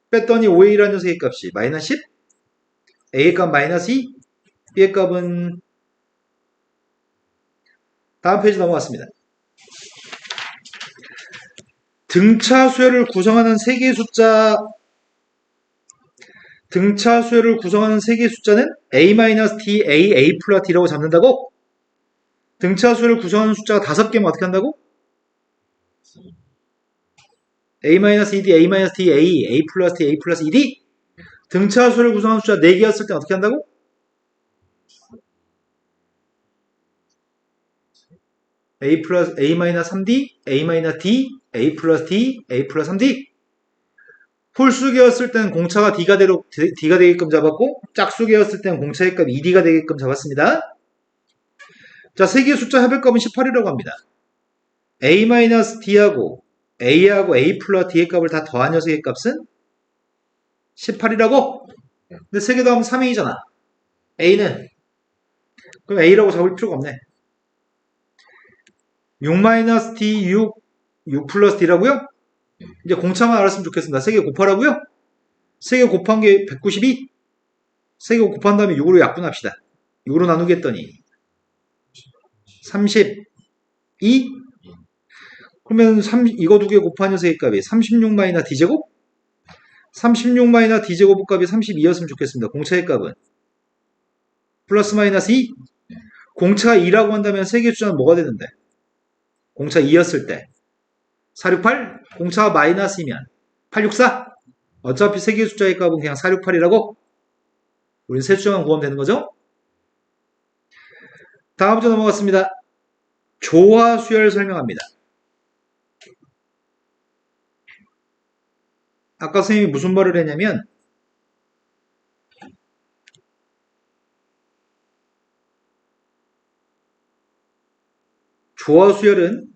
뺐더니 5A라는 녀석의 값이 마이너스 10? A의 값 마이너스 2? B의 값은 다음 페이지 넘어갔습니다. 등차 수열을 구성하는 3개의 숫자 등차 수열을 구성하는 3개의 숫자는 A-D, A, A 플러스 D라고 잡는다고? 등차 수열을 구성하는 숫자가 5개면 어떻게 한다고? A-ED, A-D, A, A 플러스 D, A 플러스 ED? 등차 수열을 구성하는 숫자 4개였을 때 어떻게 한다고? A 플러스 A-3D, A-D, A 플러스 D, A 플러스 3D. 홀수계였을 때는 공차가 D가 되게끔 잡았고 짝수계였을 때는 공차의 값 ED가 되게끔 잡았습니다. 자, 3개의 숫자 합의 값은 18이라고 합니다. A-D하고 A하고 A 플러스 D의 값을 다 더한 녀석의 값은 18이라고? 근데 3개 더하면 3A잖아. A는 그럼 A라고 잡을 필요가 없네. 6-D, 6 플러스 D라고요? 이제 공차만 알았으면 좋겠습니다. 3개 곱하라고요? 3개 곱한 게 192? 3개 곱한 다음에 6으로 약분합시다. 6으로 나누겠더니 32? 그러면 이거 두 개 곱한 녀석의 값이 36 마이너스 d제곱? 36 마이너스 d제곱 값이 32였으면 좋겠습니다. 공차의 값은 플러스 마이너스 2? 공차가 2라고 한다면 세개 숫자는 뭐가 되는데? 공차 2였을 때 468? 공차가 마이너스이면 864? 어차피 세 개의 숫자의 값은 그냥 468이라고? 우린 세 숫자만 구하면 되는 거죠? 다음 문제 넘어갔습니다. 조화수열 설명합니다. 아까 선생님이 무슨 말을 했냐면 조화수열은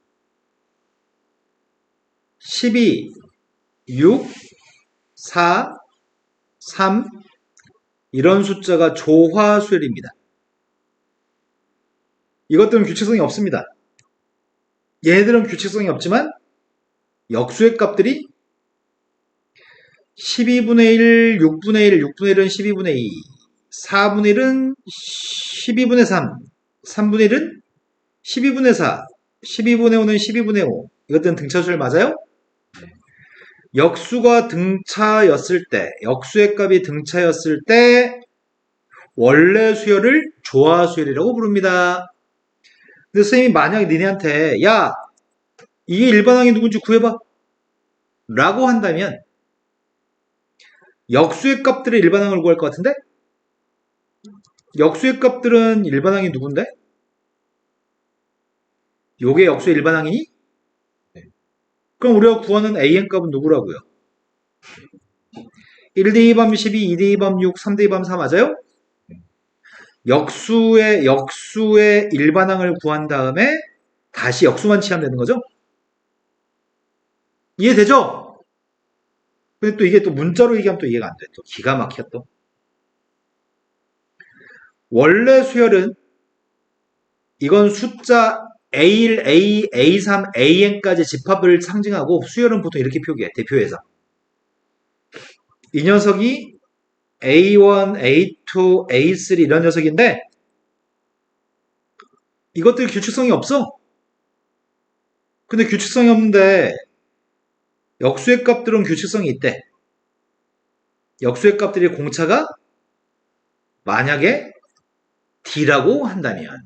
12, 6, 4, 3 이런 숫자가 조화수열입니다. 이것들은 규칙성이 없습니다. 얘네들은 규칙성이 없지만 역수의 값들이 12분의 1, 6분의 1, 6분의 1은 12분의 2, 4분의 1은 12분의 3, 3분의 1은 12분의 4, 12분의 5는 12분의 5. 이것들은 등차수열 맞아요? 역수가 등차였을 때, 역수의 값이 등차였을 때 원래 수열을 조화수열이라고 부릅니다. 근데 선생님이 만약에 니네한테 야, 이게 일반항이 누군지 구해봐 라고 한다면 역수의 값들의 일반항을 구할 것 같은데? 역수의 값들은 일반항이 누군데? 요게 역수의 일반항이니? 그럼 우리가 구하는 an 값은 누구라고요? 1대 2밤 12, 2대 2밤 6, 3대 2밤 4 맞아요? 역수의 일반항을 구한 다음에 다시 역수만 취하면 되는 거죠? 이해되죠? 근데 또 이게 또 문자로 얘기하면 또 이해가 안 돼. 또 기가 막혀 또. 원래 수열은 이건 숫자 A1, A2, A3, AN까지 집합을 상징하고 수열은 보통 이렇게 표기해. 대표해서. 이 녀석이 A1, A2, A3 이런 녀석인데 이것들 규칙성이 없어. 근데 규칙성이 없는데 역수의 값들은 규칙성이 있대. 역수의 값들이 공차가 만약에 D라고 한다면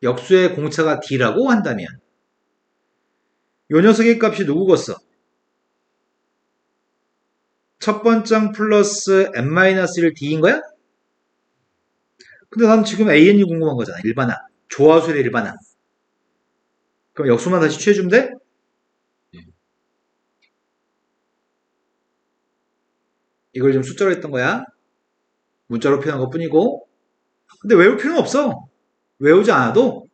역수의 공차가 D라고 한다면 요 녀석의 값이 누구겠어? 첫 번째 플러스 n-1 D인 거야? 근데 난 지금 AN이 궁금한 거잖아. 일반항. 조화수의 일반항. 그럼 역수만 다시 취해주면 돼? 이걸 좀 숫자로 했던 거야. 문자로 표현한 것 뿐이고. 근데 외울 필요는 없어. 외우지 않아도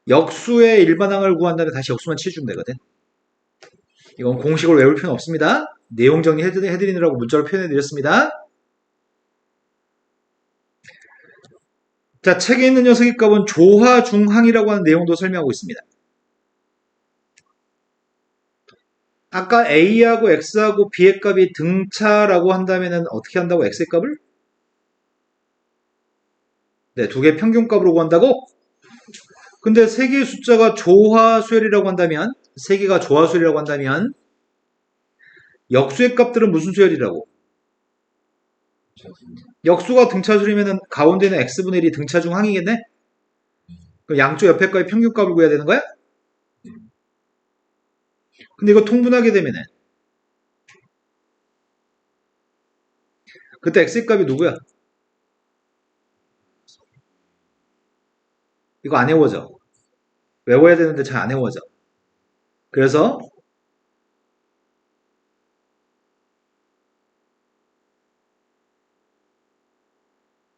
역수의 일반항을 구한 다음에 다시 역수만 취해주면 되거든. 이건 공식을 외울 필요는 없습니다. 내용 정리해드리느라고 문자로 표현해드렸습니다. 자, 책에 있는 녀석의 값은 조화중항이라고 하는 내용도 설명하고 있습니다. 아까 A하고 X하고 B의 값이 등차라고 한다면 어떻게 한다고? X의 값을? 네, 두 개 평균값으로 구한다고? 근데 세 개의 숫자가 조화수열이라고 한다면, 세 개가 조화수열이라고 한다면, 역수의 값들은 무슨 수열이라고? 역수가 등차수열이면 가운데는 X분의 1이 등차 중 항이겠네? 그럼 양쪽 옆에 값의 평균값을 구해야 되는 거야? 근데 이거 통분하게 되면은, 그때 X의 값이 누구야? 이거 안 외워져. 외워야 되는데 잘 안 외워져. 그래서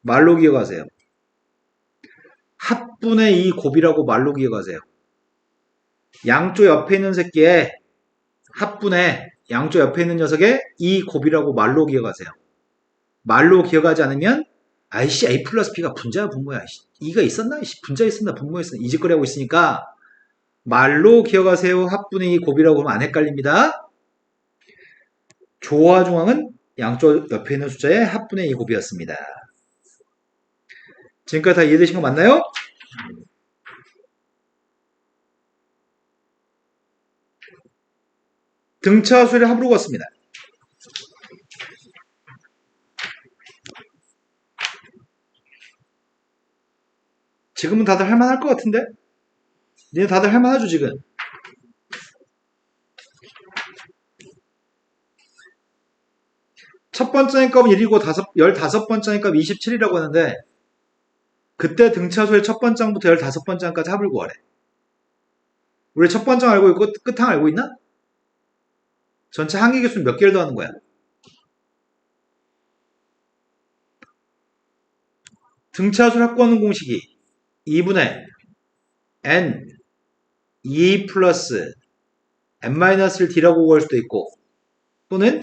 말로 기억하세요. 합분의 이 곱이라고 말로 기억하세요. 양쪽 옆에 있는 새끼의 합분의 양쪽 옆에 있는 녀석의 이 곱이라고 말로 기억하세요. 말로 기억하지 않으면 아이씨 A 플러스 B가 분자야 분모야. 이가 있었나? 분자 있었나? 분모 있었나? 이 짓거리 하고 있으니까 말로 기억하세요. 합분의 이 곱이라고 하면 안 헷갈립니다. 조화중항은 양쪽 옆에 있는 숫자의 합분의 2 곱이었습니다. 지금까지 다 이해되신 거 맞나요? 등차 수의 합으로 걷습니다. 지금은 다들 할만할 것 같은데? 니네 다들 할만하죠 지금? 첫 번째 값은 1이고 15번째 값 27이라고 하는데 그때 등차수의 첫 번째부터 15번째까지 합을 구하래. 우리 첫 번째 알고 있고 끝항 알고 있나? 전체 항의 개수는 몇 개를 더하는 거야? 등차수를 합구하는 공식이 2분의 n 2 플러스 n-1 d라고 구할 수도 있고 또는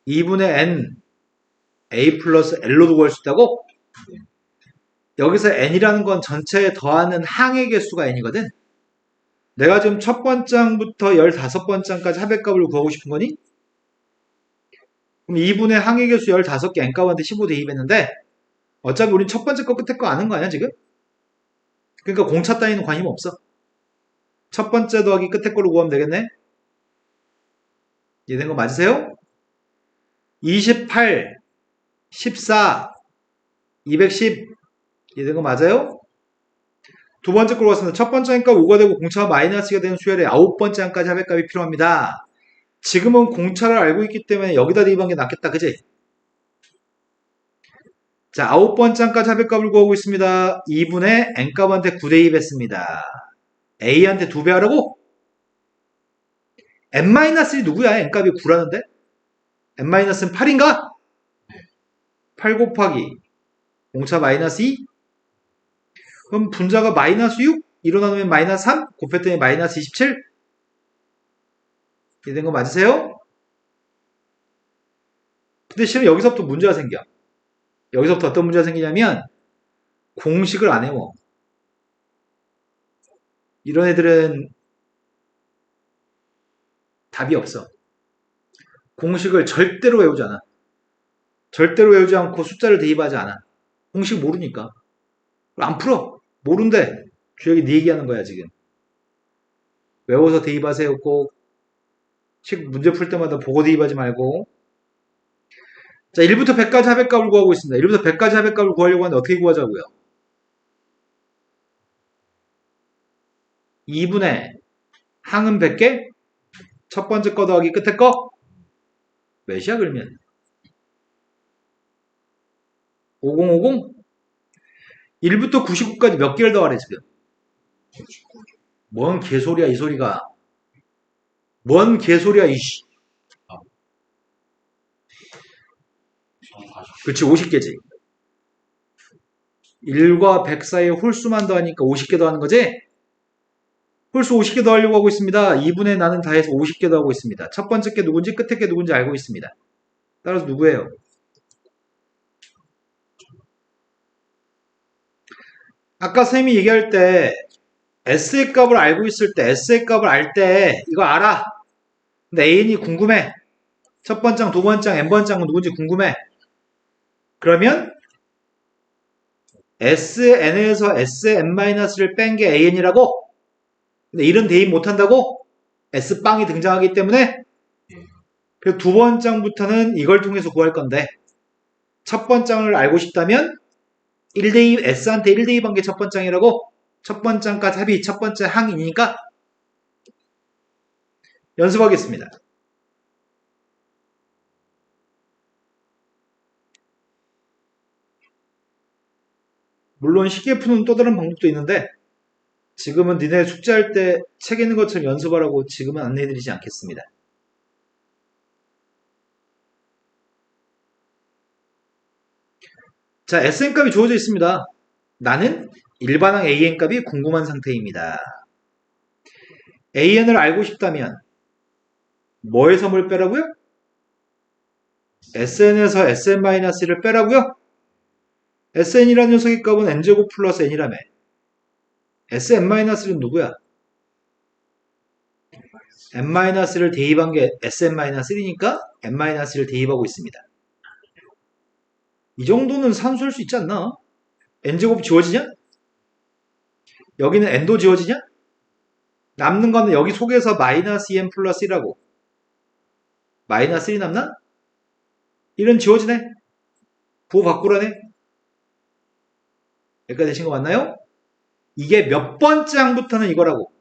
2분의 n a 플러스 l로도 구할 수 있다고? 여기서 n이라는 건 전체에 더하는 항의 개수가 n이거든? 내가 지금 첫 번장부터 15번장까지 합의값을 구하고 싶은 거니? 그럼 2분의 항의 개수 15개 n값한테 15 대입했는데 어차피 우린 첫 번째 거 끝에 거 아는 거 아니야 지금? 그러니까 공차 따위는 관심 없어. 첫 번째 더하기 끝에 거로 구하면 되겠네? 이해된 거 맞으세요? 28, 14, 210 이해된 거 맞아요? 두 번째 거로 갔습니다. 첫 번째 항값 5가 되고 공차가 마이너스가 되는 수열의 9번째 항까지 합의값이 필요합니다. 지금은 공차를 알고 있기 때문에 여기다 대입한 게 낫겠다. 그지? 자, 9번째 항까지 합의값을 구하고 있습니다. 2분의 n값한테 9 대입했습니다. a한테 2배 하라고? n-1이 누구야? n값이 9라는데? n-는 8인가? 8 곱하기 공차 마이너스 2? 그럼 분자가 마이너스 6? 일어나면 마이너스 3? 곱했더니 마이너스 27? 이해된 거 맞으세요? 근데 실은 여기서부터 문제가 생겨. 여기서부터 어떤 문제가 생기냐면 공식을 안 외워. 이런 애들은 답이 없어. 공식을 절대로 외우지 않아. 절대로 외우지 않고 숫자를 대입하지 않아. 공식 모르니까. 안 풀어. 모른대. 주혁이 네 얘기하는 거야 지금. 외워서 대입하세요. 꼭 문제 풀 때마다 보고 대입하지 말고. 자, 1부터 100까지 합의값을 구하고 있습니다. 1부터 100까지 합의값을 구하려고 하는데 어떻게 구하자고요? 2분의 항은 100개? 첫 번째 거 더하기 끝에 거? 몇이야 그러면? 5050? 1부터 99까지 몇 개를 더하래 지금? 뭔 개소리야 이 소리가. 뭔 개소리야 이씨. 그치 50개지. 1과 100 사이에 홀수만 더하니까 50개 더하는 거지? 홀수 50개 더하려고 하고 있습니다. 2분의 나는 다 해서 50개 더하고 있습니다. 첫 번째 게 누군지 끝에 게 누군지 알고 있습니다. 따라서 누구예요? 아까 쌤이 얘기할 때 S의 값을 알고 있을 때 S의 값을 알 때 이거 알아. 근데 AN이 궁금해. 첫 번장, 두 번장, N번장은 누군지 궁금해. 그러면 SN에서 SN-를 뺀 게 AN이라고? 근데 이런 대입 못한다고? S빵이 등장하기 때문에 그래서 두 번장부터는 이걸 통해서 구할 건데 첫 번장을 알고 싶다면 1대입, S한테 1대입한 게 첫 번장이라고? 첫 번장까지 합이 첫 번째 항이니까 연습하겠습니다. 물론 쉽게 푸는 또 다른 방법도 있는데 지금은 니네 숙제할 때 책 읽는 것처럼 연습하라고 지금은 안내해드리지 않겠습니다. 자, SN값이 주어져 있습니다. 나는 일반항 AN값이 궁금한 상태입니다. AN을 알고 싶다면 뭐에서 뭘 빼라고요? SN에서 SN-를 빼라고요? SN이라는 녀석의 값은 N제곱 플러스 N이라며. SN-는 누구야? n-를 대입한 게 sn-1이니까 n-를 대입하고 있습니다. 이 정도는 산수할 수 있지 않나? n제곱 지워지냐? 여기는 n도 지워지냐? 남는 거는 여기 속에서 마이너스 2n 플러스 1하고 마이너스 1이 남나? 1은 지워지네? 부호 바꾸라네? 여기까지 되신 거 맞나요? 이게 몇 번째 항부터는 이거라고.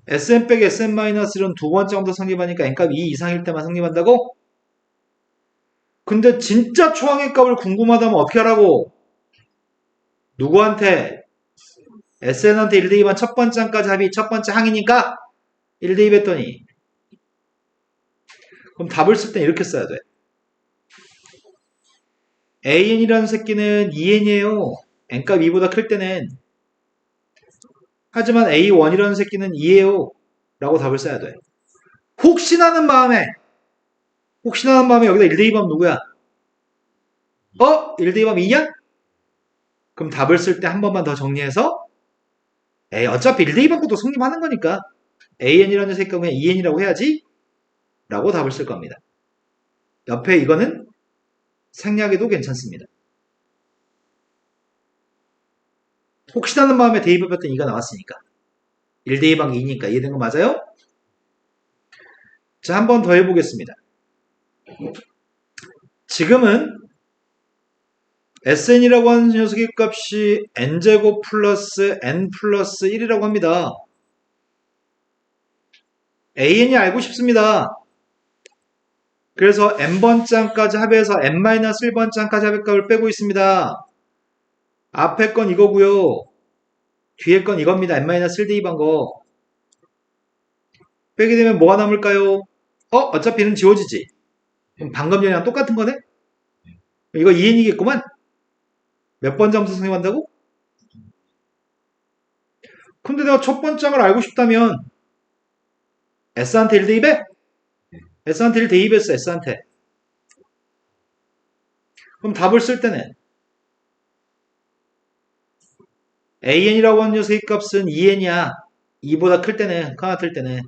sn 빼기 sn-1은 두 번째 항부터 성립하니까 n값 2 이상일 때만 성립한다고? 근데 진짜 초항의 값을 궁금하다면 어떻게 하라고? 누구한테? sn한테 1 대입한 첫 번째 항까지 합이 첫 번째 항이니까 1 대입했더니 그럼 답을 쓸 땐 이렇게 써야 돼. an이라는 새끼는 2n이에요. n값 2보다 클 때는. 하지만 a1이라는 새끼는 2예요. 라고 답을 써야 돼. 혹시나는 마음에 여기다 1 대입하면 누구야? 1 대입하면 2냐? 그럼 답을 쓸 때 한 번만 더 정리해서 어차피 1 대입한 것도 성립하는 거니까 an이라는 새끼가 그냥 2n이라고 해야지 라고 답을 쓸 겁니다. 옆에 이거는 생략해도 괜찮습니다. 혹시나는 마음에 대입해봤더니 2가 나왔으니까 1 대입한 게 2니까 이해된 거 맞아요? 자, 한 번 더 해보겠습니다. 지금은 sn이라고 하는 녀석의 값이 n제곱 플러스 n 플러스 1이라고 합니다. an이 알고 싶습니다. 그래서 n번째 항까지 합해서 n-1번째 항까지 합의 값을 빼고 있습니다. 앞에 건 이거고요. 뒤에 건 이겁니다. n-1 대입한 거. 빼게 되면 뭐가 남을까요? 어차피 는 지워지지. 그럼 방금 전이랑 똑같은 거네? 이거 2n이겠구만? 몇 번째 함수 성립한다고? 근데 내가 첫 번째 항을 알고 싶다면 s한테 1 대입해? s한테 1 대입했어, s한테. 그럼 답을 쓸 때는 an이라고 하는 녀석의 값은 2n이야. 2보다 클 때는, 클 때는.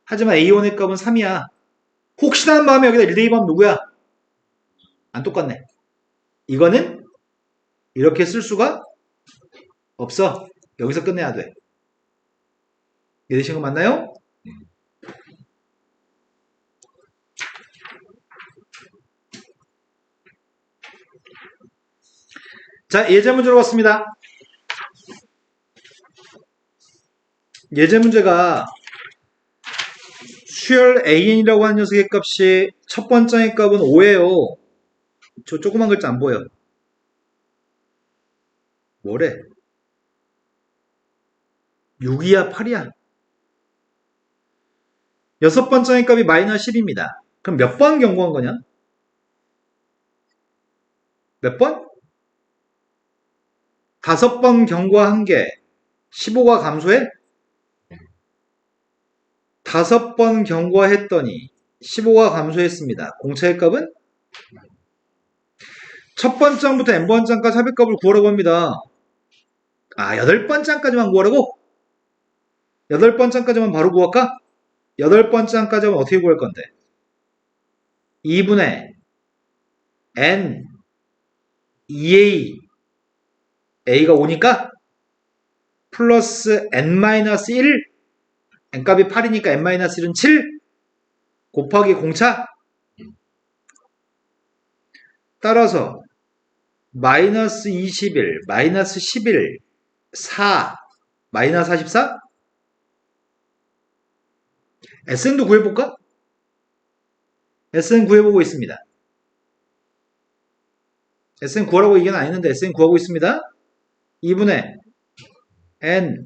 하지만 a1의 값은 3이야. 혹시나 하는 마음에 여기다 1 대입하면 누구야? 안 똑같네. 이거는 이렇게 쓸 수가 없어. 여기서 끝내야 돼. 이해되신 거 맞나요? 자, 예제 문제로 왔습니다. 예제 문제가 수열 an이라고 하는 녀석의 값이 첫 번째의 값은 5예요. 저 조그만 글자 안 보여. 뭐래? 6이야, 8이야? 여섯 번째의 값이 마이너스 10입니다. 그럼 몇 번 경고한 거냐? 몇 번? 5번 경고한 게 15가 감소해? 5번 경고했더니 15가 감소했습니다. 공차의 값은? 첫 번째 항부터 n번째 항까지 합의값을 구하라고 합니다. 8번째 항까지만 구하라고? 8번째 항까지만 바로 구할까? 8번째 항까지 하면 어떻게 구할 건데? 2분의 n 2a a가 5니까 플러스 n-1 n값이 8이니까 n-1은 7 곱하기 공차 따라서 마이너스 21, 마이너스 11, 4, 마이너스 44 SN도 구해볼까? SN 구해보고 있습니다. SN 구하라고 얘기는 아니는데 SN 구하고 있습니다. 2분의 N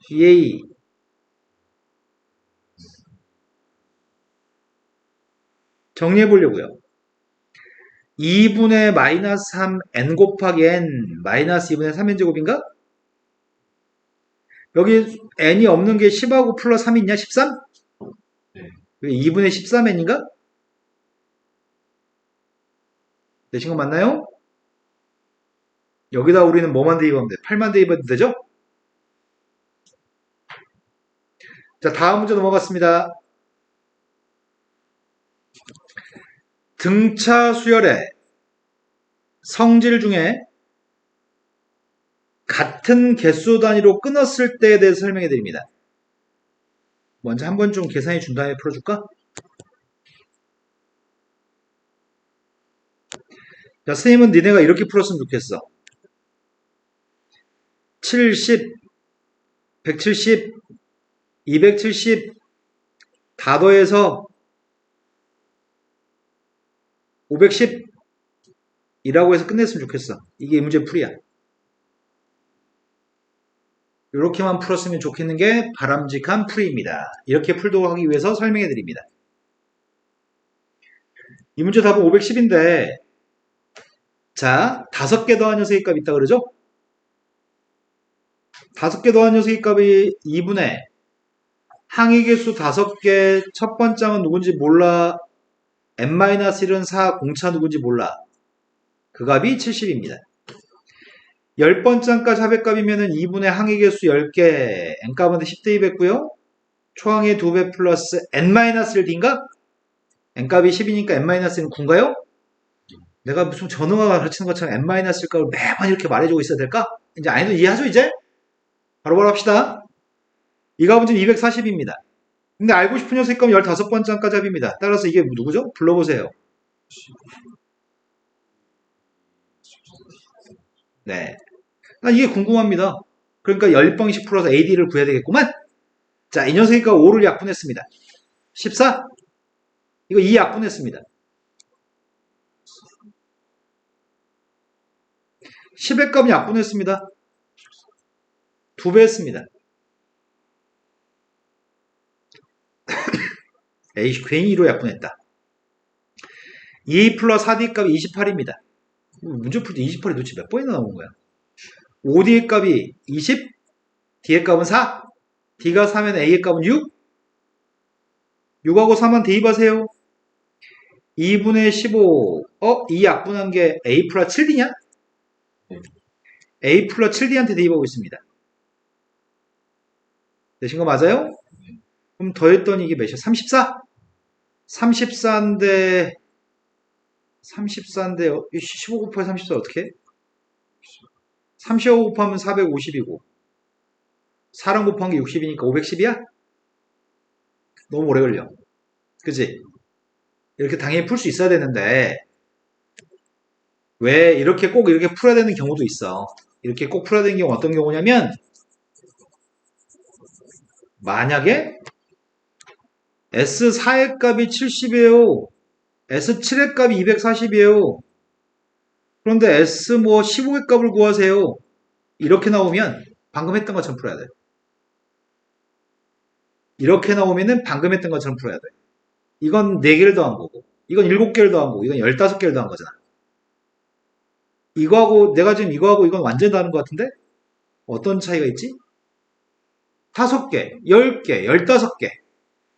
GA 정리해보려고요. 2분의 마이너스 3 N 곱하기 N 마이너스 2분의 3N제곱인가? 여기 N이 없는 게 10하고 플러스 3이 있냐? 13? 네. 2분의 13N인가? 되신 거 맞나요? 여기다 우리는 뭐만 대입하면 돼? 8만 대입해도 되죠? 자, 다음 문제 넘어갔습니다. 등차 수열의 성질 중에 같은 개수 단위로 끊었을 때에 대해서 설명해 드립니다. 먼저 한번 좀 계산해 준 다음에 풀어줄까? 자, 선생님은 니네가 이렇게 풀었으면 좋겠어. 70, 170, 270 다 더해서 510 이라고 해서 끝냈으면 좋겠어. 이게 이 문제 풀이야. 이렇게만 풀었으면 좋겠는 게 바람직한 풀이입니다. 이렇게 풀도록 하기 위해서 설명해 드립니다. 이 문제 답은 510인데 자, 5개 더한 녀석의 값이 있다 그러죠? 5개 더한 녀석의 값이 2분의 항의개수 5개 첫 번째는 누군지 몰라. n-1은 4 공차 누군지 몰라. 그 값이 70입니다. 10번째까지 합의값이면 2분의 항의개수 10개 n값은 10대 200고요. 초항의 2배 플러스 n-1d인가? n값이 10이니까 n-1는 9인가요? 내가 무슨 전응화가 가르치는 것처럼 n-1 값을 매번 이렇게 말해주고 있어야 될까? 이제 아이들 이해하죠 이제? 바로바로 합시다. 이 값은 지금 240입니다. 근데 알고 싶은 녀석의 값은 15번째까지 합입니다. 따라서 이게 누구죠? 불러보세요. 네. 이게 궁금합니다. 그러니까 10방씩 풀어서 AD를 구해야 되겠구만. 자, 이 녀석이 값 5를 약분했습니다. 14? 이거 2 약분했습니다. 10의 값은 약분했습니다. 2배 했습니다. 에이씨, 괜히 2로 약분했다. 2 플러스 4D 값이 28입니다. 문제 풀 때 28이 도대체 몇 번이나 나온 거야? 5D의 값이 20, D의 값은 4, D가 4면 A의 값은 6, 6하고 4만 대입하세요. 2분의 15, 2 약분한 게 A 플러스 7D냐? A 플러스 7D한테 대입하고 있습니다. 되신 거 맞아요? 그럼 더했더니 이게 몇이야? 34? 34인데 15 곱하기 34 어떻게 해? 35 곱하면 450이고 4랑 곱한 게 60이니까 510이야? 너무 오래 걸려. 그치? 이렇게 당연히 풀 수 있어야 되는데 왜 이렇게 꼭 이렇게 풀어야 되는 경우도 있어. 이렇게 꼭 풀어야 되는 경우 어떤 경우냐면 만약에 S4의 값이 70이에요. S7의 값이 240이에요. 그런데 S15의 값을 구하세요. 이렇게 나오면 방금 했던 것처럼 풀어야 돼. 이렇게 나오면은 방금 했던 것처럼 풀어야 돼. 이건 4개를 더한 거고, 이건 7개를 더한 거고, 이건 15개를 더한 거잖아. 이거하고, 내가 지금 이거하고 이건 완전히 다른 것 같은데? 어떤 차이가 있지? 5개, 10개, 15개.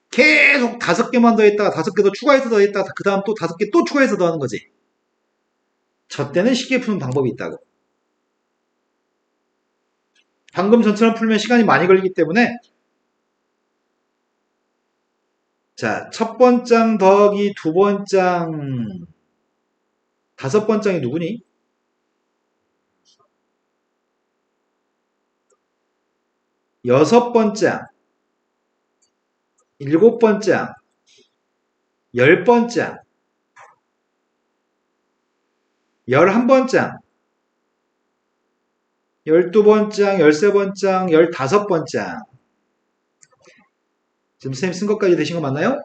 계속 5개만 더했다가 5개 더 추가해서 더했다가 그 다음 또 5개 또 추가해서 더하는 거지. 저 때는 쉽게 푸는 방법이 있다고. 방금 전처럼 풀면 시간이 많이 걸리기 때문에 자, 첫 번장 더하기 두 번장, 5번장이 누구니? 여섯 번장, 7번장, 10번장, 11번장, 12번장, 13번장, 15번장. 지금 선생님 쓴 것까지 되신 거 맞나요?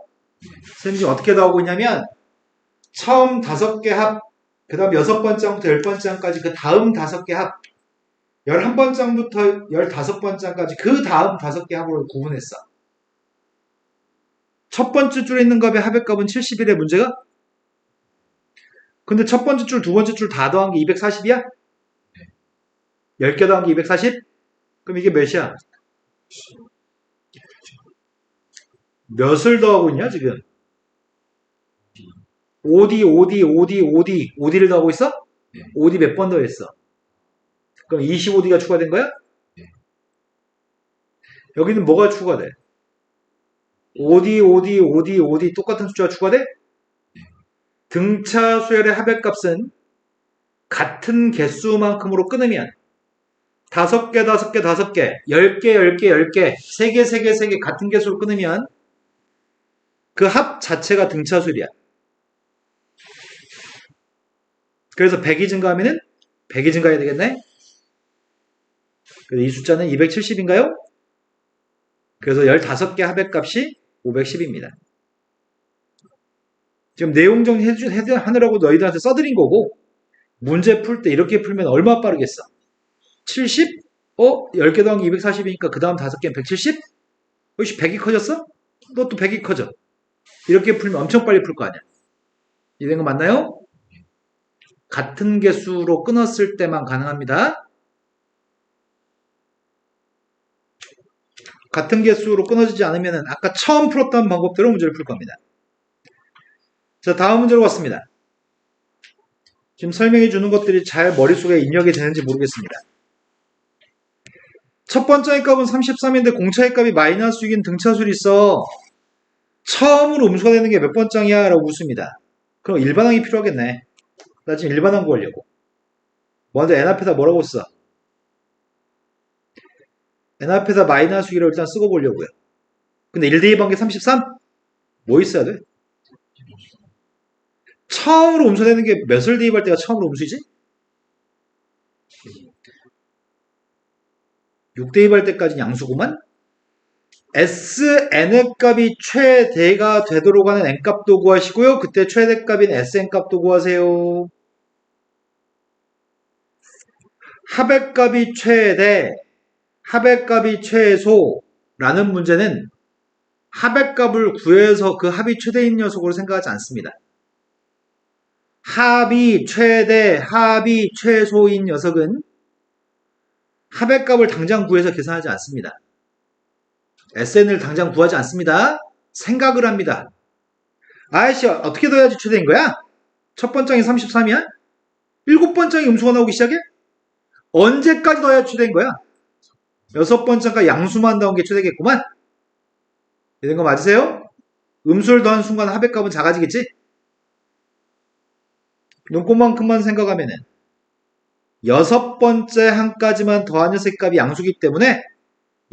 선생님 지금 어떻게 나오고 있냐면 처음 5개 합, 그 다음 6번장부터 10번장까지 그 다음 5개 합, 11번장부터 15번장까지 그 다음 5개 합으로 구분했어. 첫 번째 줄에 있는 값의 합의 값은 70일의 문제가? 근데 첫 번째 줄, 두 번째 줄 다 더한 게 240이야? 10개 더한 게 240? 그럼 이게 몇이야? 몇을 더하고 있냐 지금? 5D를 더하고 있어? 5D 몇 번 더했어? 그럼 25D가 추가된 거야? 여기는 뭐가 추가돼? OD 똑같은 숫자가 추가돼? 등차 수열의 합의값은 같은 개수만큼으로 끊으면 5개, 5개, 5개, 10개, 10개, 10개, 3개, 3개, 3개 같은 개수로 끊으면 그 합 자체가 등차 수열이야. 그래서 100이 증가하면은 100이 증가해야 되겠네? 그래서 이 숫자는 270인가요? 그래서 15개 합의값이 510입니다. 지금 내용 정리 하느라고 너희들한테 써드린 거고, 문제 풀 때 이렇게 풀면 얼마 빠르겠어? 70? 10개 더한 게 240이니까 그 다음 5개는 170? 혹시 100이 커졌어? 너 또 100이 커져. 이렇게 풀면 엄청 빨리 풀 거 아니야. 이런 거 맞나요? 같은 개수로 끊었을 때만 가능합니다. 같은 개수로 끊어지지 않으면 아까 처음 풀었던 방법대로 문제를 풀 겁니다. 자, 다음 문제로 왔습니다. 지금 설명해 주는 것들이 잘 머릿속에 입력이 되는지 모르겠습니다. 첫 번째 값은 33인데 공차의 값이 마이너스 6인 등차술이 있어. 처음으로 음수가 되는 게 몇 번장이야? 라고 묻습니다. 그럼 일반항이 필요하겠네. 나 지금 일반항 구하려고. 먼저 n 앞에다 뭐라고 써? n 앞에다 마이너스 6이라고 일단 쓰고 보려고요. 근데 1 대입한 게 33? 뭐 있어야 돼? 처음으로 음수되는 게 몇을 대입할 때가 처음으로 음수이지? 6 대입할 때까지는 양수구만? Sn의 값이 최대가 되도록 하는 n값도 구하시고요. 그때 최대값인 Sn 값도 구하세요. 합의 값이 최대, 합의 값이 최소라는 문제는 합의 값을 구해서 그 합이 최대인 녀석으로 생각하지 않습니다. 합이 최대, 합이 최소인 녀석은 합의 값을 당장 구해서 계산하지 않습니다. SN을 당장 구하지 않습니다. 생각을 합니다. 아이씨, 어떻게 넣어야지 최대인 거야? 첫 번장이 33이야? 일곱 번장이 음수가 나오기 시작해? 언제까지 넣어야 최대인 거야? 여섯 번째가 양수만 나온 게 최대겠구만? 이런 거 맞으세요? 음수를 더한 순간 합의값은 작아지겠지? 눈꽃만큼만 생각하면은 여섯 번째 한까지만 더한 녀석 값이 양수기 때문에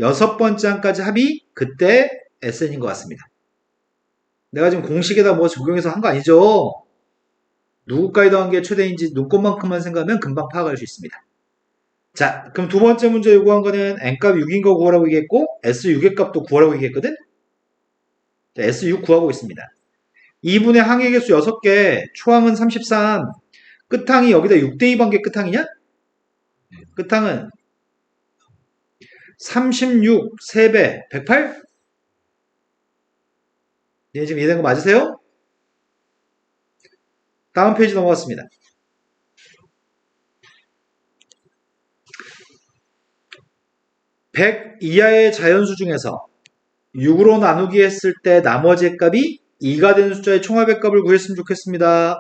여섯 번째 한까지 합이 그때 SN인 것 같습니다. 내가 지금 공식에다 뭐 적용해서 한 거 아니죠? 누구까지 더한 게 최대인지 눈꽃만큼만 생각하면 금방 파악할 수 있습니다. 자, 그럼 두 번째 문제 요구한 거는 n값 6인 거 구하라고 얘기했고 S6의 값도 구하라고 얘기했거든? 자, S6 구하고 있습니다. 2분의 항의 개수 6개, 초항은 33, 끝항이 여기다 6대2한 게 끝항이냐? 끝항은 36, 3배, 108? 예, 지금 이해된 거 맞으세요? 다음 페이지 넘어갔습니다. 100 이하의 자연수 중에서 6으로 나누기 했을 때 나머지 값이 2가 되는 숫자의 총합의 값을 구했으면 좋겠습니다.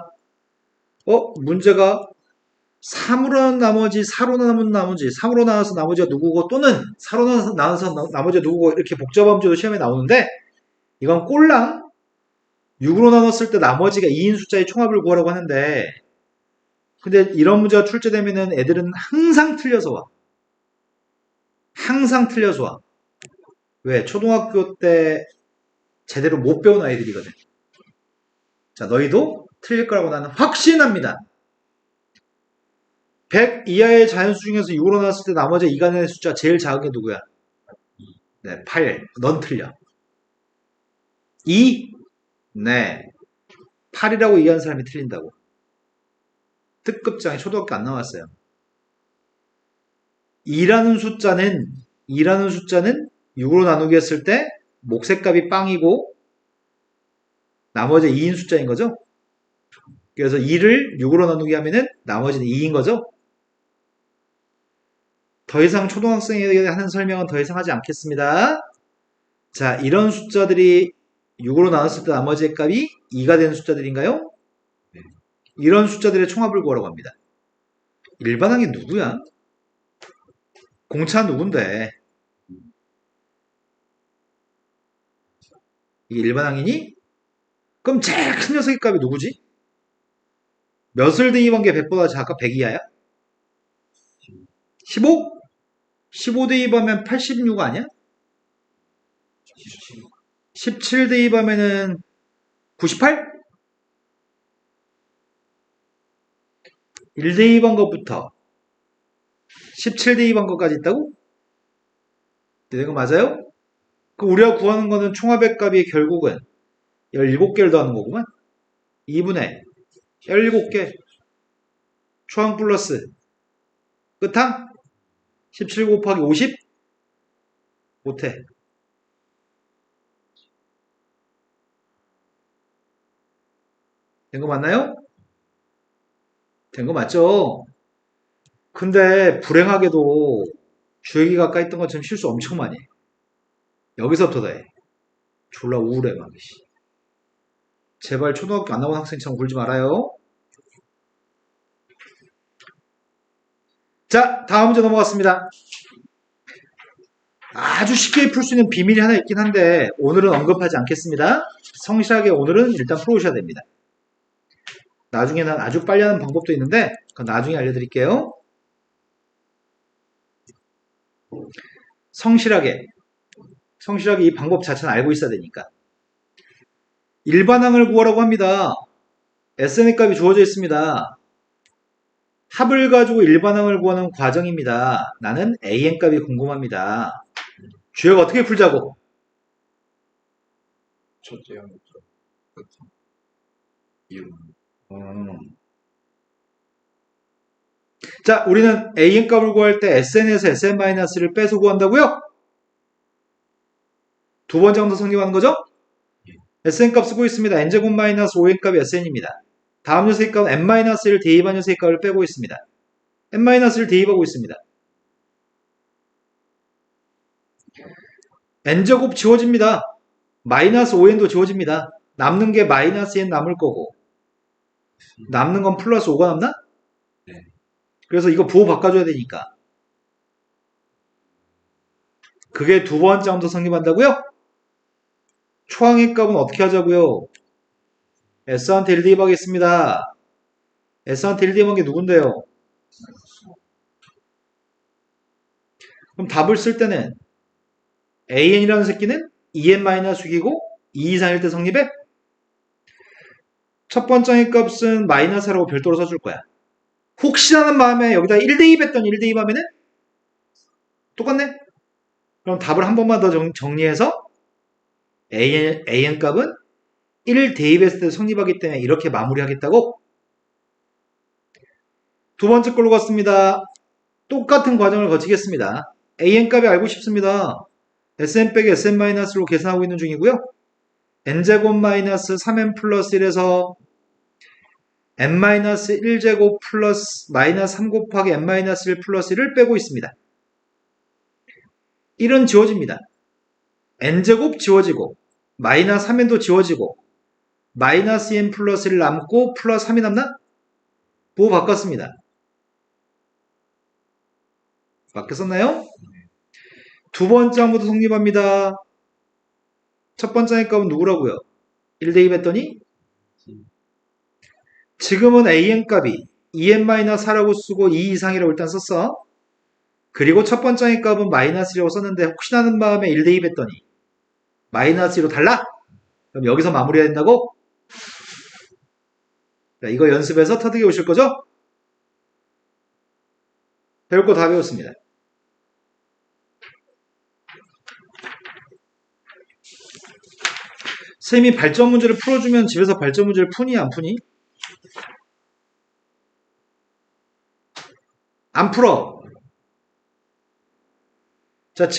문제가 3으로 나머지, 4로 나눈 나머지, 3으로 나눠서 나머지가 누구고 또는 4로 나눠서 나머지가 누구고 이렇게 복잡한 문제도 시험에 나오는데 이건 꼴랑 6으로 나눴을 때 나머지가 2인 숫자의 총합을 구하라고 하는데 근데 이런 문제가 출제되면은 애들은 항상 틀려서 와. 항상 틀려서 와. 왜? 초등학교 때 제대로 못 배운 아이들이거든. 자, 너희도 틀릴 거라고 나는 확신합니다. 100 이하의 자연수 중에서 6으로 나눴을 때 나머지 2가 되는 숫자 제일 작은 게 누구야? 네, 8. 넌 틀려. 2? 네. 8이라고 얘기하는 사람이 틀린다고. 특급장에 초등학교 안 나왔어요. 2라는 숫자는 6으로 나누기 했을 때 몫의 빵이고 나머지 2인 숫자인 거죠. 그래서 2를 6으로 나누기 하면은 나머지는 2인 거죠. 더 이상 초등학생에게 하는 설명은 더 이상 하지 않겠습니다. 자, 이런 숫자들이 6으로 나눴을 때 나머지의 값이 2가 되는 숫자들인가요? 이런 숫자들의 총합을 구하라고 합니다. 일반항이 누구야? 공차 누군데? 이게 일반항이니? 그럼 제일 큰 녀석의 값이 누구지? 몇을 대입한 게 100보다 작아? 100 이하야? 15? 15 대입하면 86 아니야? 17. 17 대입하면은 98? 1 대입한 것부터 17 대입한 것까지 있다고? 이거 맞아요? 그럼 우리가 구하는 거는 총합의 값이 결국은 17개를 더하는 거구만. 2분의 17개. 초항 플러스 끝항 17 곱하기 50? 못해. 된 거 맞나요? 된 거 맞죠? 근데 불행하게도 주역이 가까이 있던 것처럼 실수 엄청 많이 해. 여기서부터 다 해. 졸라 우울해 막. 제발 초등학교 안 나온 학생처럼 굴지 말아요. 자, 다음 문제 넘어갔습니다. 아주 쉽게 풀 수 있는 비밀이 하나 있긴 한데 오늘은 언급하지 않겠습니다. 성실하게 오늘은 일단 풀어오셔야 됩니다. 나중에는 아주 빨리 하는 방법도 있는데 그건 나중에 알려드릴게요. 성실하게 이 방법 자체는 알고 있어야 되니까. 일반항을 구하라고 합니다. SN의 값이 주어져 있습니다. 합을 가지고 일반항을 구하는 과정입니다. 나는 AN 값이 궁금합니다. 주역 어떻게 풀자고? 첫째 항부터 끝. 이응. 자, 우리는 AN 값을 구할 때 SN에서 SN-를 빼서 구한다고요? 두 번째 항도 성립하는 거죠? SN 값 쓰고 있습니다. n제곱 마이너스 5n 값이 SN입니다. 다음 녀석의 값은 n-1을 대입한 녀석의 값을 빼고 있습니다. n-를 대입하고 있습니다. n제곱 지워집니다. 마이너스 5n도 지워집니다. 남는 게 마이너스 n 남을 거고 남는 건 플러스 5가 남나? 네. 그래서 이거 부호 바꿔줘야 되니까 그게 두 번째 함수 성립한다고요? 초항의 값은 어떻게 하자고요? S한테 1 대입하겠습니다. S한테 1 대입한 게 누군데요? 그럼 답을 쓸 때는 AN이라는 새끼는 2n-6이고 2 이상일 때 성립해? 첫 번째의 값은 마이너스라고 별도로 써줄 거야. 혹시라는 마음에 여기다 1 대입했더니 1 대입하면은 똑같네? 그럼 답을 한 번만 더 정리해서 AN 값은 1 대입했을 때 성립하기 때문에 이렇게 마무리하겠다고? 두 번째 걸로 갔습니다. 똑같은 과정을 거치겠습니다. AN 값이 알고 싶습니다. SN 빼기 SN-로 계산하고 있는 중이고요. n제곱 마이너스 3n 플러스 1에서 n-1제곱 플러스 마이너스 3 곱하기 n-1 플러스 1을 빼고 있습니다. 1은 지워집니다. n제곱 지워지고 마이너스 3n도 지워지고 마이너스 n 플러스 1 남고 플러스 3이 남나? 부호 바꿨습니다. 바뀌었었나요? 두 번째 항부터 성립합니다. 첫 번째 값은 누구라고요? 1 대입했더니 지금은 AN 값이 2n-4라고 쓰고 2 이상이라고 일단 썼어. 그리고 첫 번째 값은 마이너스 1이라고 썼는데 혹시나 하는 마음에 1 대입했더니 마이너스 1로 달라? 그럼 여기서 마무리해야 된다고? 자, 이거 연습해서 터득해 오실 거죠? 배울 거 다 배웠습니다. 쌤이 발전 문제를 풀어주면 집에서 발전 문제를 푸니 안 푸니? 안 풀어.